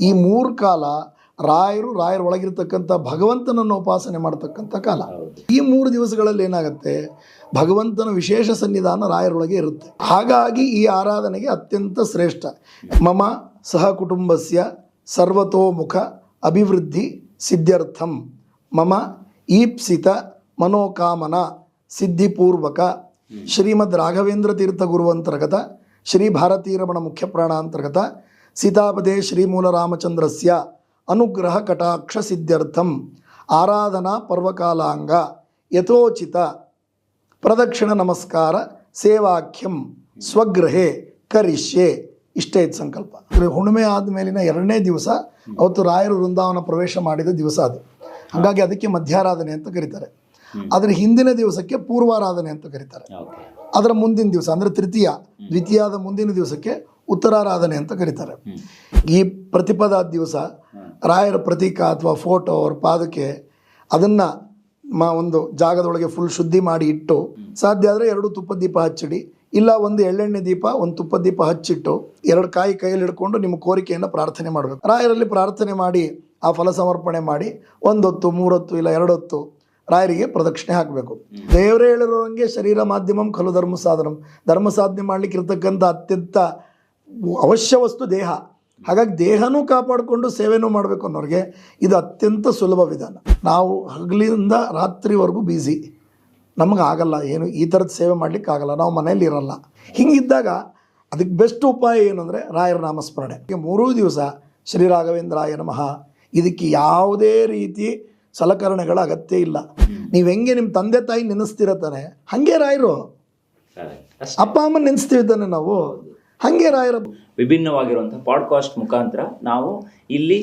ಈ 3 ಕಾಲ ರಾಯರ ಒಳಗಿರ್ತಕ್ಕಂಥ ಭಗವಂತನನ್ನು ಉಪಾಸನೆ ಮಾಡ್ತಕ್ಕಂಥ ಕಾಲ. ಈ 3 ದಿವಸಗಳಲ್ಲಿ ಏನಾಗುತ್ತೆ, ಭಗವಂತನ ವಿಶೇಷ ಸನ್ನಿಧಾನ ರಾಯರೊಳಗೆ ಇರುತ್ತೆ. ಹಾಗಾಗಿ ಈ ಆರಾಧನೆಗೆ ಅತ್ಯಂತ ಶ್ರೇಷ್ಠ. ಮಮ ಸಹ ಕುಟುಂಬಸ್ಯ ಸರ್ವತೋಮುಖ ಅಭಿವೃದ್ಧಿ ಸಿದ್ಧ್ಯರ್ಥಂ ಮಮ ಈಪ್ಸಿತ ಮನೋಕಾಮನ ಸಿದ್ಧಿಪೂರ್ವಕ ಶ್ರೀಮದ್ ರಾಘವೇಂದ್ರ ತೀರ್ಥ ಗುರುವಂತರ್ಗತ ಶ್ರೀ ಭಾರತೀರಮಣ ಮುಖ್ಯ ಪ್ರಾಣಾಂತರ್ಗತ ಸೀತಾಪದೇ ಶ್ರೀಮೂಲ ರಾಮಚಂದ್ರಸ್ಯ ಅನುಗ್ರಹ ಕಟಾಕ್ಷ ಸಿದ್ಧ್ಯರ್ಥಂ ಆರಾಧನಾ ಪರ್ವಕಾಲಾಂಗ ಯಥೋಚಿತ ಪ್ರದಕ್ಷಿಣ ನಮಸ್ಕಾರ ಸೇವಾಖ್ಯಂ ಸ್ವಗೃಹೇ ಕರಿಷ್ಯೆ. ಇಷ್ಟೇ ಇತ್ತು ಸಂಕಲ್ಪ. ಹುಣ್ಣಿಮೆ ಆದಮೇಲಿನ 2ನೇ ದಿವಸ ಅವತ್ತು ರಾಯರು ವೃಂದಾವನ ಪ್ರವೇಶ ಮಾಡಿದ ದಿವಸ ಅದು. ಹಾಗಾಗಿ ಅದಕ್ಕೆ ಮಧ್ಯಾರಾಧನೆ ಅಂತ ಕರೀತಾರೆ. ಅದರ ಹಿಂದಿನ ದಿವಸಕ್ಕೆ ಪೂರ್ವಾರಾಧನೆ ಅಂತ ಕರೀತಾರೆ. ಅದರ ಮುಂದಿನ ದಿವಸ ಅಂದರೆ ದ್ವಿತೀಯದ ಮುಂದಿನ ದಿವಸಕ್ಕೆ ಉತ್ತರಾರಾಧನೆ ಅಂತ ಕರೀತಾರೆ. ಈ ಪ್ರತಿಪದ ದಿವಸ ರಾಯರ ಪ್ರತೀಕ ಅಥವಾ ಫೋಟೋ ಅವ್ರ ಪಾದಕ್ಕೆ ಅದನ್ನು ಒಂದು ಜಾಗದೊಳಗೆ ಫುಲ್ ಶುದ್ಧಿ ಮಾಡಿ ಇಟ್ಟು, ಸಾಧ್ಯ ಆದರೆ 2 ತುಪ್ಪದ ದೀಪ ಹಚ್ಚಿಡಿ, ಇಲ್ಲ 1 ಎಳ್ಳೆಣ್ಣೆ ದೀಪ 1 ತುಪ್ಪದ ದೀಪ ಹಚ್ಚಿಟ್ಟು 2 ಕಾಯಿ ಕೈಯಲ್ಲಿ ಹಿಡ್ಕೊಂಡು ನಿಮ್ಮ ಕೋರಿಕೆಯನ್ನು ಪ್ರಾರ್ಥನೆ ಮಾಡಬೇಕು. ರಾಯರಲ್ಲಿ ಪ್ರಾರ್ಥನೆ ಮಾಡಿ ಆ ಫಲ ಸಮರ್ಪಣೆ ಮಾಡಿ 1 ಹೊತ್ತು 3 ಹೊತ್ತು ಇಲ್ಲ 2 ಹೊತ್ತು ರಾಯರಿಗೆ ಪ್ರದಕ್ಷಿಣೆ ಹಾಕಬೇಕು. ದೇವರೇ ಹೇಳಿರೋಂಗೆ ಶರೀರ ಮಾಧ್ಯಮಂ ಖಲು ಧರ್ಮ ಸಾಧನಂ, ಧರ್ಮ ಸಾಧನೆ ಮಾಡಲಿಕ್ಕೆ ಇರ್ತಕ್ಕಂಥ ಅತ್ಯಂತ ಅವಶ್ಯ ವಸ್ತು ದೇಹ. ಹಾಗಾಗಿ ದೇಹನೂ ಕಾಪಾಡಿಕೊಂಡು ಸೇವೆನೂ ಮಾಡಬೇಕು ಅನ್ನೋರಿಗೆ ಇದು ಅತ್ಯಂತ ಸುಲಭ ವಿಧಾನ. ನಾವು ಹಗಲಿಂದ ರಾತ್ರಿವರೆಗೂ ಬ್ಯುಸಿ, ನಮಗಾಗಲ್ಲ ಏನು ಈ ಥರದ ಸೇವೆ ಮಾಡಲಿಕ್ಕೆ ಆಗಲ್ಲ, ನಾವು ಮನೇಲಿ ಇರಲ್ಲ. ಹಿಂಗಿದ್ದಾಗ ಅದಕ್ಕೆ ಬೆಸ್ಟ್ ಉಪಾಯ ಏನು ಅಂದರೆ ರಾಯರ ನಾಮಸ್ಮರಣೆ. 3 ದಿವಸ ಶ್ರೀ ರಾಘವೇಂದ್ರಾಯ ನಮಃ. ಇದಕ್ಕೆ ಯಾವುದೇ ರೀತಿ ಸಲಕರಣೆಗಳ ಅಗತ್ಯ ಇಲ್ಲ. ನೀವು ಹೆಂಗೆ ನಿಮ್ಮ ತಂದೆ ತಾಯಿ ನೆನೆಸ್ತಿರತ್ತಾನೆ ಹಾಗೆ ರಾಯರು, ಅಪ್ಪ ಅಮ್ಮ ನೆನೆಸ್ತೀವಿ ತಾನೆ ನಾವು, ಹಾಗೆ ರಾಯರ. ವಿಭಿನ್ನವಾಗಿರುವಂಥ ಪಾಡ್ಕಾಸ್ಟ್ ಮುಖಾಂತರ ನಾವು ಇಲ್ಲಿ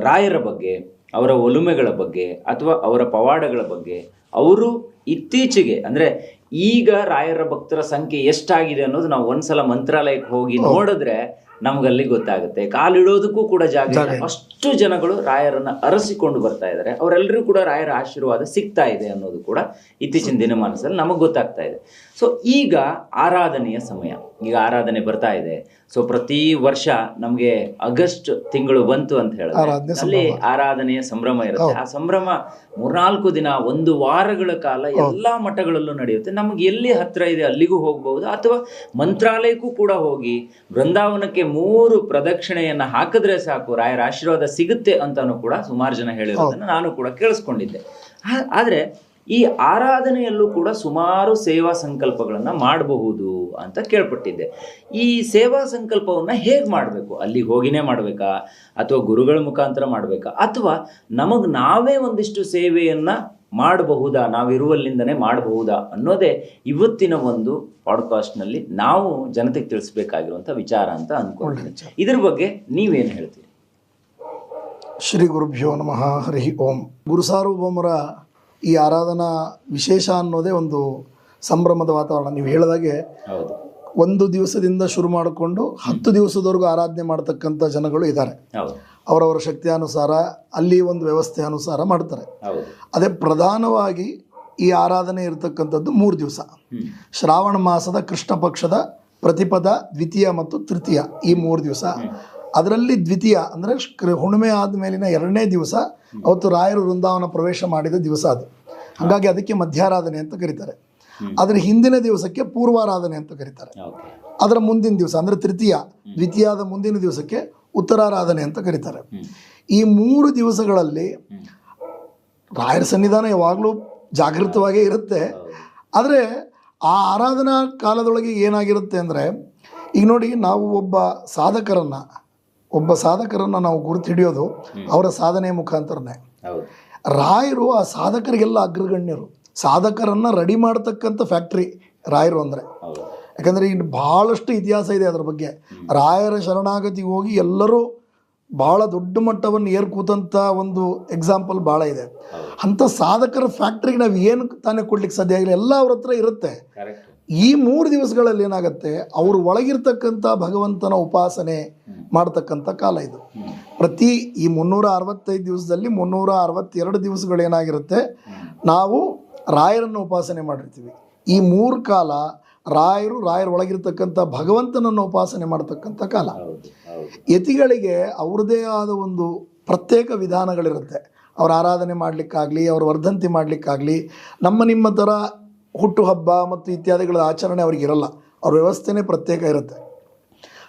ರಾಯರ ಬಗ್ಗೆ, ಅವರ ಒಲುಮೆಗಳ ಬಗ್ಗೆ ಅಥವಾ ಅವರ ಪವಾಡಗಳ ಬಗ್ಗೆ, ಅವರು ಇತ್ತೀಚೆಗೆ ಅಂದರೆ ಈಗ ರಾಯರ ಭಕ್ತರ ಸಂಖ್ಯೆ ಎಷ್ಟಾಗಿದೆ ಅನ್ನೋದು ನಾವು ಒಂದ್ಸಲ ಮಂತ್ರಾಲಯಕ್ಕೆ ಹೋಗಿ ನೋಡಿದ್ರೆ ನಮ್ಗಲ್ಲಿ ಗೊತ್ತಾಗುತ್ತೆ. ಕಾಲಿಡೋದಕ್ಕೂ ಕೂಡ ಜಾಗ ಇಲ್ಲ. ಅಷ್ಟು ಜನಗಳು ರಾಯರನ್ನ ಅರಸಿಕೊಂಡು ಬರ್ತಾ ಇದ್ದಾರೆ. ಅವರೆಲ್ಲರೂ ಕೂಡ ರಾಯರ ಆಶೀರ್ವಾದ ಸಿಗ್ತಾ ಇದೆ ಅನ್ನೋದು ಕೂಡ ಇತ್ತೀಚಿನ ದಿನಮಾನದಲ್ಲಿ ನಮಗೆ ಗೊತ್ತಾಗ್ತಾ ಇದೆ. ಸೊ ಈಗ ಆರಾಧನೆಯ ಸಮಯ, ಈಗ ಆರಾಧನೆ ಬರ್ತಾ ಇದೆ. ಸೊ ಪ್ರತಿ ವರ್ಷ ನಮಗೆ ಆಗಸ್ಟ್ ತಿಂಗಳು ಬಂತು ಅಂತ ಹೇಳಿದ್ರೆ ಅಲ್ಲಿ ಆರಾಧನೆಯ ಸಂಭ್ರಮ ಇರುತ್ತೆ. ಆ ಸಂಭ್ರಮ 3-4 ದಿನ, 1 ವಾರಗಳ ಕಾಲ ಎಲ್ಲಾ ಮಠಗಳಲ್ಲೂ ನಡೆಯುತ್ತೆ. ನಮ್ಗೆ ಎಲ್ಲಿ ಹತ್ರ ಇದೆ ಅಲ್ಲಿಗೂ ಹೋಗ್ಬಹುದು, ಅಥವಾ ಮಂತ್ರಾಲಯಕ್ಕೂ ಕೂಡ ಹೋಗಿ ಬೃಂದಾವನಕ್ಕೆ 3 ಪ್ರದಕ್ಷಿಣೆಯನ್ನ ಹಾಕಿದ್ರೆ ಸಾಕು ರಾಯರ ಆಶೀರ್ವಾದ ಸಿಗುತ್ತೆ ಅಂತಾನು ಕೂಡ ಸುಮಾರು ಜನ ಹೇಳಿರೋದನ್ನ ನಾನು ಕೂಡ ಕೇಳಿಸ್ಕೊಂಡಿದ್ದೆ. ಆದ್ರೆ ಈ ಆರಾಧನೆಯಲ್ಲೂ ಕೂಡ ಸುಮಾರು ಸೇವಾ ಸಂಕಲ್ಪಗಳನ್ನ ಮಾಡಬಹುದು ಅಂತ ಕೇಳ್ಪಟ್ಟಿದ್ದೆ. ಈ ಸೇವಾ ಸಂಕಲ್ಪವನ್ನ ಹೇಗೆ ಮಾಡಬೇಕು? ಅಲ್ಲಿಗೆ ಹೋಗಿನೇ ಮಾಡಬೇಕಾ, ಅಥವಾ ಗುರುಗಳ ಮುಖಾಂತರ ಮಾಡಬೇಕಾ, ಅಥವಾ ನಾವೇ ಒಂದಿಷ್ಟು ಸೇವೆಯನ್ನ ಮಾಡಬಹುದಾ, ನಾವಿರುವಲ್ಲಿಂದನೇ ಮಾಡಬಹುದಾ ಅನ್ನೋದೇ ಇವತ್ತಿನ ಒಂದು ಪಾಡ್ಕಾಸ್ಟ್ನಲ್ಲಿ ನಾವು ಜನತೆಗೆ ತಿಳಿಸ್ಬೇಕಾಗಿರುವಂಥ ವಿಚಾರ ಅಂತ ಅನ್ಕೊಂಡಿದ್ದೀನಿ. ಇದ್ರ ಬಗ್ಗೆ ನೀವೇನು ಹೇಳ್ತೀರಿ? ಶ್ರೀ ಗುರುಭ್ಯೋ ನಮಃ. ಹರಿ ಓಂ. ಗುರು ಸಾರ್ವಭೌಮರ ಈ ಆರಾಧನಾ ವಿಶೇಷ ಅನ್ನೋದೇ ಒಂದು ಸಂಭ್ರಮದ ವಾತಾವರಣ. ನೀವು ಹೇಳಿದಾಗೆ 1 ದಿವಸದಿಂದ ಶುರು ಮಾಡಿಕೊಂಡು 10 ದಿವಸದವರೆಗೂ ಆರಾಧನೆ ಮಾಡ್ತಕ್ಕಂಥ ಜನಗಳು ಇದ್ದಾರೆ. ಅವರವರ ಶಕ್ತಿಯಾನುಸಾರ ಅಲ್ಲಿ ಒಂದು ವ್ಯವಸ್ಥೆ ಅನುಸಾರ ಮಾಡ್ತಾರೆ. ಅದೇ ಪ್ರಧಾನವಾಗಿ ಈ ಆರಾಧನೆ ಇರತಕ್ಕಂಥದ್ದು 3 ದಿವಸ. ಶ್ರಾವಣ ಮಾಸದ ಕೃಷ್ಣ ಪಕ್ಷದ ಪ್ರತಿಪದ, ದ್ವಿತೀಯ ಮತ್ತು ತೃತೀಯ, ಈ 3 ದಿವಸ. ಅದರಲ್ಲಿ ದ್ವಿತೀಯ ಅಂದರೆ ಹುಣ್ಣಿಮೆ ಆದಮೇಲಿನ 2ನೇ ದಿವಸ ಅವತ್ತು ರಾಯರು ವೃಂದಾವನ ಪ್ರವೇಶ ಮಾಡಿದ ದಿವಸ ಅದು. ಹಾಗಾಗಿ ಅದಕ್ಕೆ ಮಧ್ಯಾರಾಧನೆ ಅಂತ ಕರೀತಾರೆ. ಅದರ ಹಿಂದಿನ ದಿವಸಕ್ಕೆ ಪೂರ್ವಾರಾಧನೆ ಅಂತ ಕರೀತಾರೆ. ಅದರ ಮುಂದಿನ ದಿವಸ ಅಂದರೆ ದ್ವಿತೀಯದ ಮುಂದಿನ ದಿವಸಕ್ಕೆ ಉತ್ತರಾರಾಧನೆ ಅಂತ ಕರೀತಾರೆ. ಈ 3 ದಿವಸಗಳಲ್ಲಿ ರಾಯರ ಸನ್ನಿಧಾನ ಯಾವಾಗಲೂ ಜಾಗೃತವಾಗೇ ಇರುತ್ತೆ. ಆದರೆ ಆ ಆರಾಧನಾ ಕಾಲದೊಳಗೆ ಏನಾಗಿರುತ್ತೆ ಅಂದರೆ, ಈಗ ನೋಡಿ, ನಾವು ಒಬ್ಬ ಸಾಧಕರನ್ನು ನಾವು ಗುರುತು ಹಿಡಿಯೋದು ಅವರ ಸಾಧನೆಯ ಮುಖಾಂತರನೇ. ರಾಯರು ಆ ಸಾಧಕರಿಗೆಲ್ಲ ಅಗ್ರಗಣ್ಯರು. ಸಾಧಕರನ್ನು ರೆಡಿ ಮಾಡ್ತಕ್ಕಂಥ ಫ್ಯಾಕ್ಟ್ರಿ ರಾಯರು ಅಂದರೆ. ಯಾಕಂದರೆ ಈಗ ಭಾಳಷ್ಟು ಇತಿಹಾಸ ಇದೆ ಅದರ ಬಗ್ಗೆ. ರಾಯರ ಶರಣಾಗತಿಗೆ ಹೋಗಿ ಎಲ್ಲರೂ ಭಾಳ ದೊಡ್ಡ ಮಟ್ಟವನ್ನು ಏರ್ ಕೂತಂಥ ಒಂದು ಎಕ್ಸಾಂಪಲ್ ಭಾಳ ಇದೆ. ಅಂಥ ಸಾಧಕರ ಫ್ಯಾಕ್ಟ್ರಿಗೆ ನಾವು ಏನು ತಾನೇ ಕೊಡ್ಲಿಕ್ಕೆ ಸಾಧ್ಯ ಆಗಿಲ್ಲ, ಎಲ್ಲ ಅವ್ರ ಹತ್ರ ಇರುತ್ತೆ. ಈ 3 ದಿವಸಗಳಲ್ಲಿ ಏನಾಗುತ್ತೆ, ಅವರು ಒಳಗಿರ್ತಕ್ಕಂಥ ಭಗವಂತನ ಉಪಾಸನೆ ಮಾಡ್ತಕ್ಕಂಥ ಕಾಲ ಇದು. ಪ್ರತಿ ಈ 365 ದಿವಸದಲ್ಲಿ 362 ದಿವಸಗಳೇನಾಗಿರುತ್ತೆ, ನಾವು ರಾಯರನ್ನು ಉಪಾಸನೆ ಮಾಡಿರ್ತೀವಿ. ಈ 3 ಕಾಲ ರಾಯರ ಒಳಗಿರ್ತಕ್ಕಂಥ ಭಗವಂತನನ್ನು ಉಪಾಸನೆ ಮಾಡ್ತಕ್ಕಂಥ ಕಾಲ. ಯತಿಗಳಿಗೆ ಅವ್ರದ್ದೇ ಆದ ಒಂದು ಪ್ರತ್ಯೇಕ ವಿಧಾನಗಳಿರುತ್ತೆ. ಅವ್ರ ಆರಾಧನೆ ಮಾಡಲಿಕ್ಕಾಗಲಿ, ಅವ್ರ ವರ್ಧಂತಿ ಮಾಡಲಿಕ್ಕಾಗಲಿ, ನಿಮ್ಮ ಥರ ಹುಟ್ಟುಹಬ್ಬ ಮತ್ತು ಇತ್ಯಾದಿಗಳ ಆಚರಣೆ ಅವ್ರಿಗಿರಲ್ಲ. ಅವ್ರ ವ್ಯವಸ್ಥೆನೇ ಪ್ರತ್ಯೇಕ ಇರುತ್ತೆ.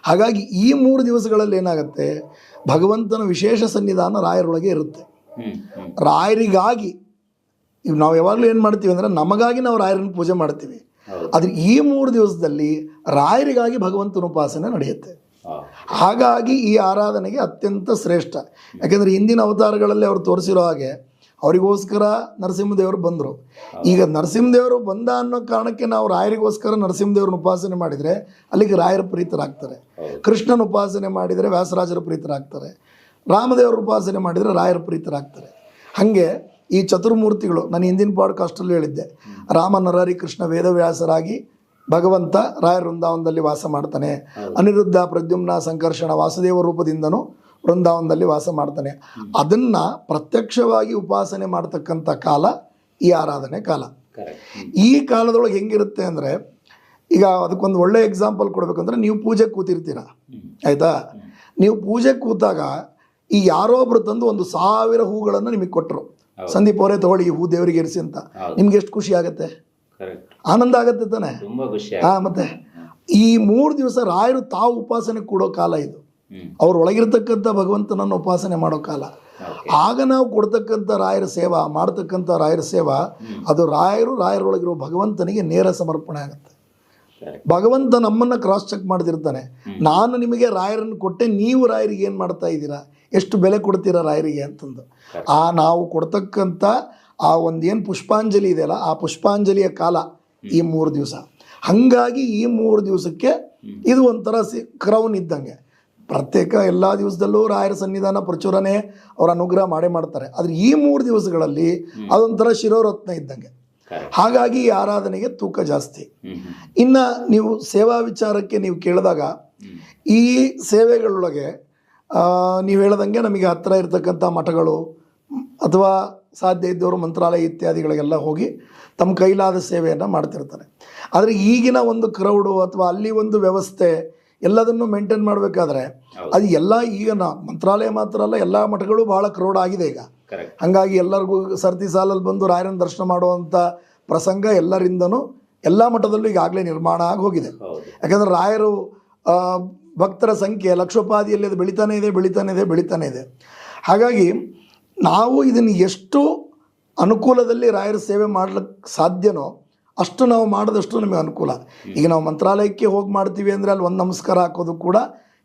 ಹಾಗಾಗಿ ಈ 3 ದಿವಸಗಳಲ್ಲಿ ಏನಾಗುತ್ತೆ, ಭಗವಂತನ ವಿಶೇಷ ಸನ್ನಿಧಾನ ರಾಯರೊಳಗೆ ಇರುತ್ತೆ. ರಾಯರಿಗಾಗಿ ನಾವು ಯಾವಾಗಲೂ ಏನು ಮಾಡ್ತೀವಿ ಅಂದರೆ, ನಮಗಾಗಿ ನಾವು ರಾಯರನ್ನು ಪೂಜೆ ಮಾಡ್ತೀವಿ. ಆದರೆ ಈ 3 ದಿವಸದಲ್ಲಿ ರಾಯರಿಗಾಗಿ ಭಗವಂತನ ಉಪಾಸನೆ ನಡೆಯುತ್ತೆ. ಹಾಗಾಗಿ ಈ ಆರಾಧನೆಗೆ ಅತ್ಯಂತ ಶ್ರೇಷ್ಠ. ಯಾಕೆಂದರೆ ಹಿಂದಿನ ಅವತಾರಗಳಲ್ಲಿ ಅವರು ತೋರಿಸಿರೋ ಹಾಗೆ ಅವರಿಗೋಸ್ಕರ ನರಸಿಂಹದೇವರು ಬಂದರು. ಈಗ ನರಸಿಂಹದೇವರು ಬಂದ ಅನ್ನೋ ಕಾರಣಕ್ಕೆ ನಾವು ರಾಯರಿಗೋಸ್ಕರ ನರಸಿಂಹದೇವ್ರನ್ನ ಉಪಾಸನೆ ಮಾಡಿದರೆ ಅಲ್ಲಿಗೆ ರಾಯರ ಪ್ರೀತರಾಗ್ತಾರೆ. ಕೃಷ್ಣನ ಉಪಾಸನೆ ಮಾಡಿದರೆ ವ್ಯಾಸರಾಜರ ಪ್ರೀತರಾಗ್ತಾರೆ. ರಾಮದೇವರ ಉಪಾಸನೆ ಮಾಡಿದರೆ ರಾಯರ ಪ್ರೀತರಾಗ್ತಾರೆ. ಹಾಗೆ ಈ ಚತುರ್ಮೂರ್ತಿಗಳು, ನಾನು ಹಿಂದಿನ ಪಾಡ್ಕಾಸ್ಟಲ್ಲಿ ಹೇಳಿದ್ದೆ, ರಾಮ ನರಹರಿ ಕೃಷ್ಣ ವೇದವ್ಯಾಸರಾಗಿ ಭಗವಂತ ರಾಯರ ವೃಂದಾವನದಲ್ಲಿ ವಾಸ ಮಾಡ್ತಾನೆ. ಅನಿರುದ್ಧ ಪ್ರದ್ಯುಮ್ನ ಸಂಕರ್ಷಣ ವಾಸುದೇವ ರೂಪದಿಂದನೂ ವೃಂದಾವನದಲ್ಲಿ ವಾಸ ಮಾಡ್ತಾನೆ. ಅದನ್ನು ಪ್ರತ್ಯಕ್ಷವಾಗಿ ಉಪಾಸನೆ ಮಾಡ್ತಕ್ಕಂಥ ಕಾಲ ಈ ಆರಾಧನೆ ಕಾಲ. ಈ ಕಾಲದೊಳಗೆ ಹೆಂಗಿರುತ್ತೆ ಅಂದರೆ, ಈಗ ಅದಕ್ಕೊಂದು ಒಳ್ಳೆ ಎಕ್ಸಾಂಪಲ್ ಕೊಡಬೇಕಂದ್ರೆ, ನೀವು ಪೂಜೆ ಕೂತಿರ್ತೀರ, ಆಯಿತಾ? ನೀವು ಪೂಜೆ ಕೂತಾಗ ಈ ಯಾರೋ ಒಬ್ರು ತಂದು 1000 ಹೂಗಳನ್ನು ನಿಮಗೆ ಕೊಟ್ಟರು, ಸಂದೀಪ್ ಅವರೇ ತಗೊಳ್ಳಿ ಈ ಹೂ ದೇವರಿಗೆ ಇರಿಸಿ ಅಂತ. ನಿಮ್ಗೆ ಎಷ್ಟು ಖುಷಿ ಆಗುತ್ತೆ? ಆನಂದ ಆಗತ್ತೆ ತಾನೆ? ಮತ್ತೆ ಈ 3 ದಿವಸ ರಾಯರು ತಾವು ಉಪಾಸನೆ ಕೂಡೋ ಕಾಲ ಇದು. ಅವ್ರ ಒಳಗಿರ್ತಕ್ಕಂಥ ಭಗವಂತನನ್ನು ಉಪಾಸನೆ ಮಾಡೋ ಕಾಲ. ಆಗ ನಾವು ಕೊಡ್ತಕ್ಕಂಥ ರಾಯರ ಸೇವಾ, ಮಾಡ್ತಕ್ಕಂಥ ರಾಯರ ಸೇವಾ, ಅದು ರಾಯರೊಳಗಿರೋ ಭಗವಂತನಿಗೆ ನೇರ ಸಮರ್ಪಣೆ ಆಗುತ್ತೆ. ಭಗವಂತ ನಮ್ಮನ್ನು ಕ್ರಾಸ್ ಚೆಕ್ ಮಾಡ್ತಿರ್ತಾನೆ. ನಾನು ನಿಮಗೆ ರಾಯರನ್ನು ಕೊಟ್ಟೆ, ನೀವು ರಾಯರಿಗೆ ಏನು ಮಾಡ್ತಾ ಇದ್ದೀರಾ, ಎಷ್ಟು ಬೆಲೆ ಕೊಡ್ತೀರಾ ರಾಯರಿಗೆ ಅಂತಂದು. ನಾವು ಕೊಡ್ತಕ್ಕಂಥ ಆ ಒಂದೇನು ಪುಷ್ಪಾಂಜಲಿ ಇದೆಯಲ್ಲ, ಆ ಪುಷ್ಪಾಂಜಲಿಯ ಕಾಲ ಈ 3 ದಿವಸ. ಹಾಗಾಗಿ ಈ 3 ದಿವಸಕ್ಕೆ ಇದು ಒಂಥರ ಕ್ರೌನ್ ಇದ್ದಂಗೆ. ಪ್ರತ್ಯೇಕ ಎಲ್ಲ ದಿವಸದಲ್ಲೂ ರಾಯರ ಸನ್ನಿಧಾನ ಪ್ರಚುರನೇ ಅವರ ಅನುಗ್ರಹ ಮಾಡ್ತಾರೆ. ಆದರೆ ಈ 3 ದಿವಸಗಳಲ್ಲಿ ಅದೊಂಥರ ಶಿರೋರತ್ನ ಇದ್ದಂಗೆ. ಹಾಗಾಗಿ ಈ ಆರಾಧನೆಗೆ ತೂಕ ಜಾಸ್ತಿ. ಇನ್ನು ನೀವು ಸೇವಾ ವಿಚಾರಕ್ಕೆ ನೀವು ಕೇಳಿದಾಗ, ಈ ಸೇವೆಗಳೊಳಗೆ ನೀವು ಹೇಳ್ದಂಗೆ ನಮಗೆ ಹತ್ತಿರ ಇರತಕ್ಕಂಥ ಮಠಗಳು ಅಥವಾ ಸಾಧ್ಯ ಇದ್ದವರು ಮಂತ್ರಾಲಯ ಇತ್ಯಾದಿಗಳಿಗೆಲ್ಲ ಹೋಗಿ ತಮ್ಮ ಕೈಲಾದ ಸೇವೆಯನ್ನು ಮಾಡ್ತಿರ್ತಾರೆ. ಆದರೆ ಈಗಿನ ಒಂದು ಕ್ರೌಡು ಅಥವಾ ಅಲ್ಲಿ ಒಂದು ವ್ಯವಸ್ಥೆ ಎಲ್ಲದನ್ನು ಮೇಂಟೈನ್ ಮಾಡಬೇಕಾದ್ರೆ ಅದು ಎಲ್ಲ ಈಗ ಮಂತ್ರಾಲಯ ಮಾತ್ರ ಅಲ್ಲ, ಎಲ್ಲ ಮಠಗಳು ಭಾಳ ಕ್ರೌಡ್ ಆಗಿದೆ ಈಗ. ಹಾಗಾಗಿ ಎಲ್ಲರಿಗೂ ಸರ್ತಿ ಸಾಲಲ್ಲಿ ಬಂದು ರಾಯರನ್ನ ದರ್ಶನ ಮಾಡುವಂಥ ಪ್ರಸಂಗ ಎಲ್ಲರಿಂದನೂ ಎಲ್ಲ ಮಠದಲ್ಲೂ ಈಗಾಗಲೇ ನಿರ್ಮಾಣ ಆಗಿ ಹೋಗಿದೆ. ಯಾಕಂದರೆ ರಾಯರು ಭಕ್ತರ ಸಂಖ್ಯೆ ಲಕ್ಷೋಪಾದಿಯಲ್ಲಿ ಅದು ಬೆಳಿತಾನೆ ಇದೆ. ಹಾಗಾಗಿ ನಾವು ಇದನ್ನು ಎಷ್ಟು ಅನುಕೂಲದಲ್ಲಿ ರಾಯರ ಸೇವೆ ಮಾಡ್ಲಿಕ್ಕೆ ಸಾಧ್ಯನೋ ಅಷ್ಟು ನಾವು ಮಾಡಿದಷ್ಟು ನಮಗೆ ಅನುಕೂಲ. ಈಗ ನಾವು ಮಂತ್ರಾಲಯಕ್ಕೆ ಹೋಗಿ ಮಾಡ್ತೀವಿ ಅಂದರೆ ಅಲ್ಲಿ ಒಂದು ನಮಸ್ಕಾರ ಹಾಕೋದು ಕೂಡ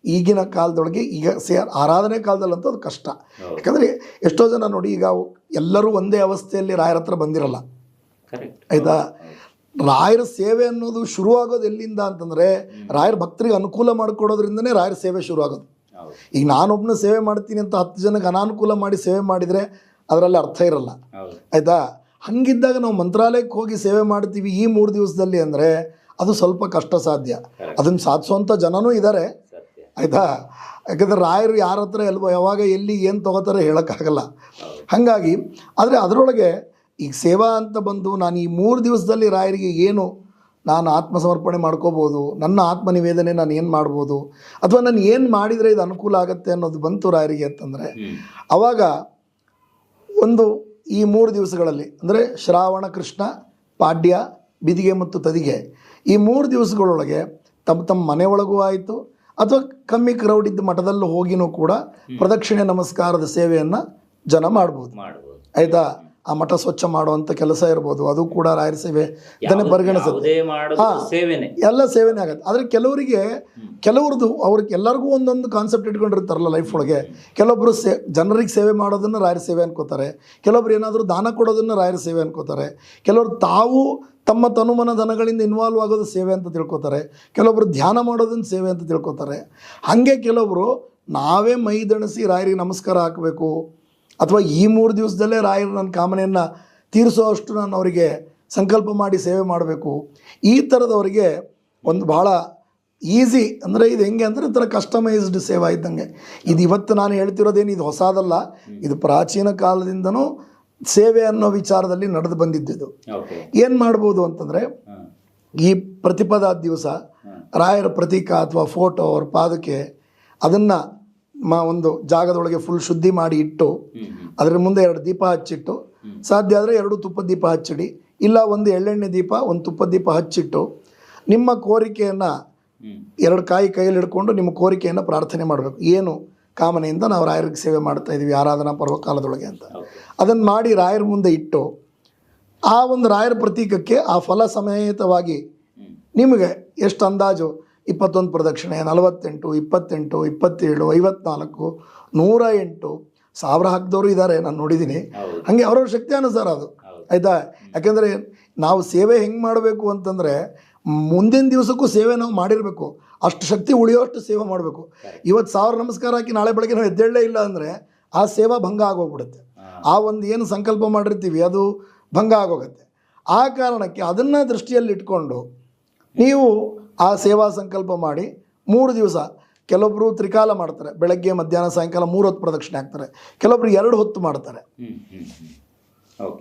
ಈಗಿನ ಕಾಲದೊಳಗೆ, ಈಗ ಆರಾಧನೆ ಕಾಲದಲ್ಲಂತೂ ಅದು ಕಷ್ಟ. ಯಾಕಂದರೆ ಎಷ್ಟೋ ಜನ ನೋಡಿ, ಈಗ ಎಲ್ಲರೂ ಒಂದೇ ಅವಸ್ಥೆಯಲ್ಲಿ ರಾಯರ ಹತ್ರ ಬಂದಿರಲ್ಲ, ಆಯಿತಾ? ರಾಯರ ಸೇವೆ ಅನ್ನೋದು ಶುರುವಾಗೋದು ಎಲ್ಲಿಂದ ಅಂತಂದರೆ, ರಾಯರ ಭಕ್ತರಿಗೆ ಅನುಕೂಲ ಮಾಡಿಕೊಡೋದ್ರಿಂದನೇ ರಾಯರ ಸೇವೆ ಶುರುವಾಗೋದು. ಈಗ ನಾನೊಬ್ಬನ ಸೇವೆ ಮಾಡ್ತೀನಿ ಅಂತ 10 ಜನಕ್ಕೆ ಅನಾನುಕೂಲ ಮಾಡಿ ಸೇವೆ ಮಾಡಿದರೆ ಅದರಲ್ಲಿ ಅರ್ಥ ಇರಲ್ಲ, ಆಯಿತಾ? ಹಂಗಿದ್ದಾಗ ನಾವು ಮಂತ್ರಾಲಯಕ್ಕೆ ಹೋಗಿ ಸೇವೆ ಮಾಡ್ತೀವಿ ಈ 3 ದಿವಸದಲ್ಲಿ ಅಂದರೆ ಅದು ಸ್ವಲ್ಪ ಕಷ್ಟ ಸಾಧ್ಯ. ಅದನ್ನು ಸಾಧಿಸುವಂಥ ಜನನೂ ಇದ್ದಾರೆ, ಆಯಿತಾ? ಯಾಕಂದರೆ ರಾಯರು ಯಾರ ಹತ್ರ ಯಾವಾಗ ಎಲ್ಲಿ ಏನು ತೊಗೋತಾರೆ ಹೇಳೋಕ್ಕಾಗಲ್ಲ. ಹಾಗಾಗಿ ಆದರೆ ಅದರೊಳಗೆ ಈಗ ಸೇವಾ ಅಂತ ಬಂದು ನಾನು ಈ 3 ದಿವಸದಲ್ಲಿ ರಾಯರಿಗೆ ಏನು ನಾನು ಆತ್ಮಸಮರ್ಪಣೆ ಮಾಡ್ಕೋಬೋದು, ನನ್ನ ಆತ್ಮನಿವೇದನೆ ನಾನು ಏನು ಮಾಡ್ಬೋದು, ಅಥವಾ ನಾನು ಏನು ಮಾಡಿದರೆ ಇದು ಅನುಕೂಲ ಆಗುತ್ತೆ ಅನ್ನೋದು ಬಂತು ರಾಯರಿಗೆ ಅಂತಂದರೆ, ಆವಾಗ ಒಂದು ಈ 3 ದಿವಸಗಳಲ್ಲಿ ಅಂದರೆ ಶ್ರಾವಣ, ಕೃಷ್ಣ, ಪಾಡ್ಯ, ಬಿದಿಗೆ ಮತ್ತು ತದಿಗೆ, ಈ 3 ದಿವಸಗಳೊಳಗೆ ತಮ್ಮ ಮನೆಯೊಳಗೂ ಆಯಿತು ಅಥವಾ ಕಮ್ಮಿ ಕ್ರೌಡ್ ಇದ್ದ ಮಠದಲ್ಲೂ ಹೋಗಿನೂ ಕೂಡ ಪ್ರದಕ್ಷಿಣೆ ನಮಸ್ಕಾರದ ಸೇವೆಯನ್ನು ಜನ ಮಾಡ್ಬೋದು, ಆಯಿತಾ? ಆ ಮಠ ಸ್ವಚ್ಛ ಮಾಡುವಂಥ ಕೆಲಸ ಇರ್ಬೋದು, ಅದು ಕೂಡ ರಾಯರ ಸೇವೆ ಇದನ್ನೇ ಪರಿಗಣಿಸುತ್ತೆ. ಎಲ್ಲ ಸೇವೆನೇ ಆಗುತ್ತೆ. ಆದರೆ ಕೆಲವ್ರದ್ದು ಅವ್ರಿಗೆ ಎಲ್ಲರಿಗೂ ಒಂದೊಂದು ಕಾನ್ಸೆಪ್ಟ್ ಇಟ್ಕೊಂಡಿರ್ತಾರಲ್ಲ ಲೈಫ್ ಒಳಗೆ. ಕೆಲವೊಬ್ಬರು ಜನರಿಗೆ ಸೇವೆ ಮಾಡೋದನ್ನು ರಾಯರ ಸೇವೆ ಅನ್ಕೋತಾರೆ, ಕೆಲವೊಬ್ರು ಏನಾದರೂ ದಾನ ಕೊಡೋದನ್ನು ರಾಯರ ಸೇವೆ ಅನ್ಕೋತಾರೆ, ಕೆಲವರು ತಾವು ತಮ್ಮ ತನುಮನ ಧನಗಳಿಂದ ಇನ್ವಾಲ್ವ್ ಆಗೋದು ಸೇವೆ ಅಂತ ತಿಳ್ಕೊತಾರೆ, ಕೆಲವೊಬ್ರು ಧ್ಯಾನ ಮಾಡೋದನ್ನು ಸೇವೆ ಅಂತ ತಿಳ್ಕೊತಾರೆ. ಹಾಗೆ ಕೆಲವೊಬ್ರು ನಾವೇ ಮೈ ದಣಿಸಿ ರಾಯರಿಗೆ ನಮಸ್ಕಾರ ಹಾಕಬೇಕು, ಅಥವಾ ಈ 3 ದಿವಸದಲ್ಲೇ ರಾಯರು ನನ್ನ ಕಾಮನೆಯನ್ನು ತೀರಿಸೋ ಅಷ್ಟು ನಾನು ಅವರಿಗೆ ಸಂಕಲ್ಪ ಮಾಡಿ ಸೇವೆ ಮಾಡಬೇಕು. ಈ ಥರದವರಿಗೆ ಒಂದು ಭಾಳ ಈಸಿ, ಅಂದರೆ ಇದು ಹೆಂಗೆ ಅಂದರೆ ಒಂಥರ ಕಸ್ಟಮೈಸ್ಡ್ ಸೇವಾ ಇದ್ದಂಗೆ. ಇದು ಇವತ್ತು ನಾನು ಹೇಳ್ತಿರೋದೇನು ಇದು ಹೊಸದಲ್ಲ, ಇದು ಪ್ರಾಚೀನ ಕಾಲದಿಂದನೂ ಸೇವೆ ಅನ್ನೋ ವಿಚಾರದಲ್ಲಿ ನಡೆದು ಬಂದಿದ್ದು. ಏನು ಮಾಡ್ಬೋದು ಅಂತಂದರೆ, ಈ ಪ್ರತಿಪದ ದಿವಸ ರಾಯರ ಪ್ರತೀಕ ಅಥವಾ ಫೋಟೋ, ಅವ್ರ ಪಾದಕ್ಕೆ ಅದನ್ನು ಒಂದು ಜಾಗದೊಳಗೆ ಫುಲ್ ಶುದ್ಧಿ ಮಾಡಿ ಇಟ್ಟು ಅದರ ಮುಂದೆ 2 ದೀಪ ಹಚ್ಚಿಟ್ಟು, ಸಾಧ್ಯ ಆದರೆ 2 ತುಪ್ಪದ ದೀಪ ಹಚ್ಚಿಡಿ, ಇಲ್ಲ ಒಂದು ಎಳ್ಳೆಣ್ಣೆ ದೀಪ ಒಂದು ತುಪ್ಪದ ದೀಪ ಹಚ್ಚಿಟ್ಟು ನಿಮ್ಮ ಕೋರಿಕೆಯನ್ನು 2 ಕಾಯಿ ಕೈಯಲ್ಲಿ ಹಿಡ್ಕೊಂಡು ನಿಮ್ಮ ಕೋರಿಕೆಯನ್ನು ಪ್ರಾರ್ಥನೆ ಮಾಡಬೇಕು. ಏನು ಕಾಮನೆಯಿಂದ ನಾವು ರಾಯರಿಗೆ ಸೇವೆ ಮಾಡ್ತಾ ಇದ್ದೀವಿ ಆರಾಧನಾ ಪರ್ವಕಾಲದೊಳಗೆ ಅಂತ ಅದನ್ನು ಮಾಡಿ ರಾಯರ ಮುಂದೆ ಇಟ್ಟು, ಆ ಒಂದು ರಾಯರ ಪ್ರತೀಕಕ್ಕೆ ಆ ಫಲ ಸಮೇತವಾಗಿ ನಿಮಗೆ ಎಷ್ಟು ಅಂದಾಜು 21 ಪ್ರದಕ್ಷಿಣೆ, 48, 28, 27, 54, 108 1000 ಹಾಕಿದವರು ಇದ್ದಾರೆ, ನಾನು ನೋಡಿದ್ದೀನಿ. ಹಾಗೆ ಅವ್ರವ್ರ ಶಕ್ತಿ ಅನುಸಾರ ಅದು, ಆಯಿತಾ. ಯಾಕೆಂದರೆ ನಾವು ಸೇವೆ ಹೆಂಗೆ ಮಾಡಬೇಕು ಅಂತಂದರೆ ಮುಂದಿನ ದಿವಸಕ್ಕೂ ಸೇವೆ ನಾವು ಮಾಡಿರಬೇಕು, ಅಷ್ಟು ಶಕ್ತಿ ಉಳಿಯೋಷ್ಟು ಸೇವೆ ಮಾಡಬೇಕು. ಇವತ್ತು 1000 ನಮಸ್ಕಾರ ಹಾಕಿ ನಾಳೆ ಬೆಳಗ್ಗೆ ನಾವು ಎದ್ದೇಳಲೇ ಇಲ್ಲ ಅಂದರೆ ಆ ಸೇವಾ ಭಂಗ ಆಗೋಗ್ಬಿಡುತ್ತೆ. ಆ ಒಂದು ಏನು ಸಂಕಲ್ಪ ಮಾಡಿರ್ತೀವಿ ಅದು ಭಂಗ ಆಗೋಗುತ್ತೆ. ಆ ಕಾರಣಕ್ಕೆ ಅದನ್ನು ದೃಷ್ಟಿಯಲ್ಲಿ ಇಟ್ಕೊಂಡು ನೀವು ಆ ಸೇವಾ ಸಂಕಲ್ಪ ಮಾಡಿ 3 ದಿವಸ, ಕೆಲವೊಬ್ಬರು ತ್ರಿಕಾಲ ಮಾಡ್ತಾರೆ, ಬೆಳಗ್ಗೆ ಮಧ್ಯಾಹ್ನ ಸಾಯಂಕಾಲ 3 ಹೊತ್ತು ಪ್ರದಕ್ಷಿಣೆ ಹಾಕ್ತಾರೆ, ಕೆಲವೊಬ್ರು 2 ಹೊತ್ತು ಮಾಡ್ತಾರೆ.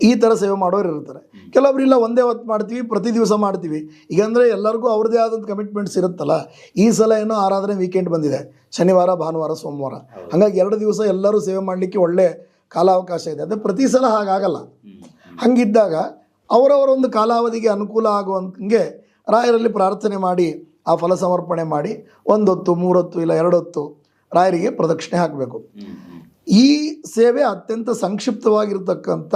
ಈ ಥರ ಸೇವೆ ಮಾಡೋರು ಇರ್ತಾರೆ. ಕೆಲವೊಬ್ರು ಇಲ್ಲ ಒಂದೇ ಹೊತ್ತು ಮಾಡ್ತೀವಿ, ಪ್ರತಿ ದಿವಸ ಮಾಡ್ತೀವಿ. ಈಗ ಅಂದರೆ ಎಲ್ಲರಿಗೂ ಅವ್ರದ್ದೇ ಆದಂಥ ಕಮಿಟ್ಮೆಂಟ್ಸ್ ಇರುತ್ತಲ್ಲ. ಈ ಸಲ ಏನೋ ಆರಾಧನೆ ವೀಕೆಂಡ್ ಬಂದಿದೆ, ಶನಿವಾರ ಭಾನುವಾರ ಸೋಮವಾರ, ಹಾಗಾಗಿ 2 ದಿವಸ ಎಲ್ಲರೂ ಸೇವೆ ಮಾಡಲಿಕ್ಕೆ ಒಳ್ಳೆ ಕಾಲಾವಕಾಶ ಇದೆ. ಅದೇ ಪ್ರತಿ ಸಲ ಹಾಗಾಗಲ್ಲ. ಹಂಗಿದ್ದಾಗ ಅವರವರೊಂದು ಕಾಲಾವಧಿಗೆ ಅನುಕೂಲ ಆಗುವಂಗೆ ರಾಯರಲ್ಲಿ ಪ್ರಾರ್ಥನೆ ಮಾಡಿ ಆ ಫಲ ಸಮರ್ಪಣೆ ಮಾಡಿ 1 ಹೊತ್ತು 3 ಹೊತ್ತು ಇಲ್ಲ 2 ಹೊತ್ತು ರಾಯರಿಗೆ ಪ್ರದಕ್ಷಿಣೆ ಹಾಕಬೇಕು. ಈ ಸೇವೆ ಅತ್ಯಂತ ಸಂಕ್ಷಿಪ್ತವಾಗಿರ್ತಕ್ಕಂಥ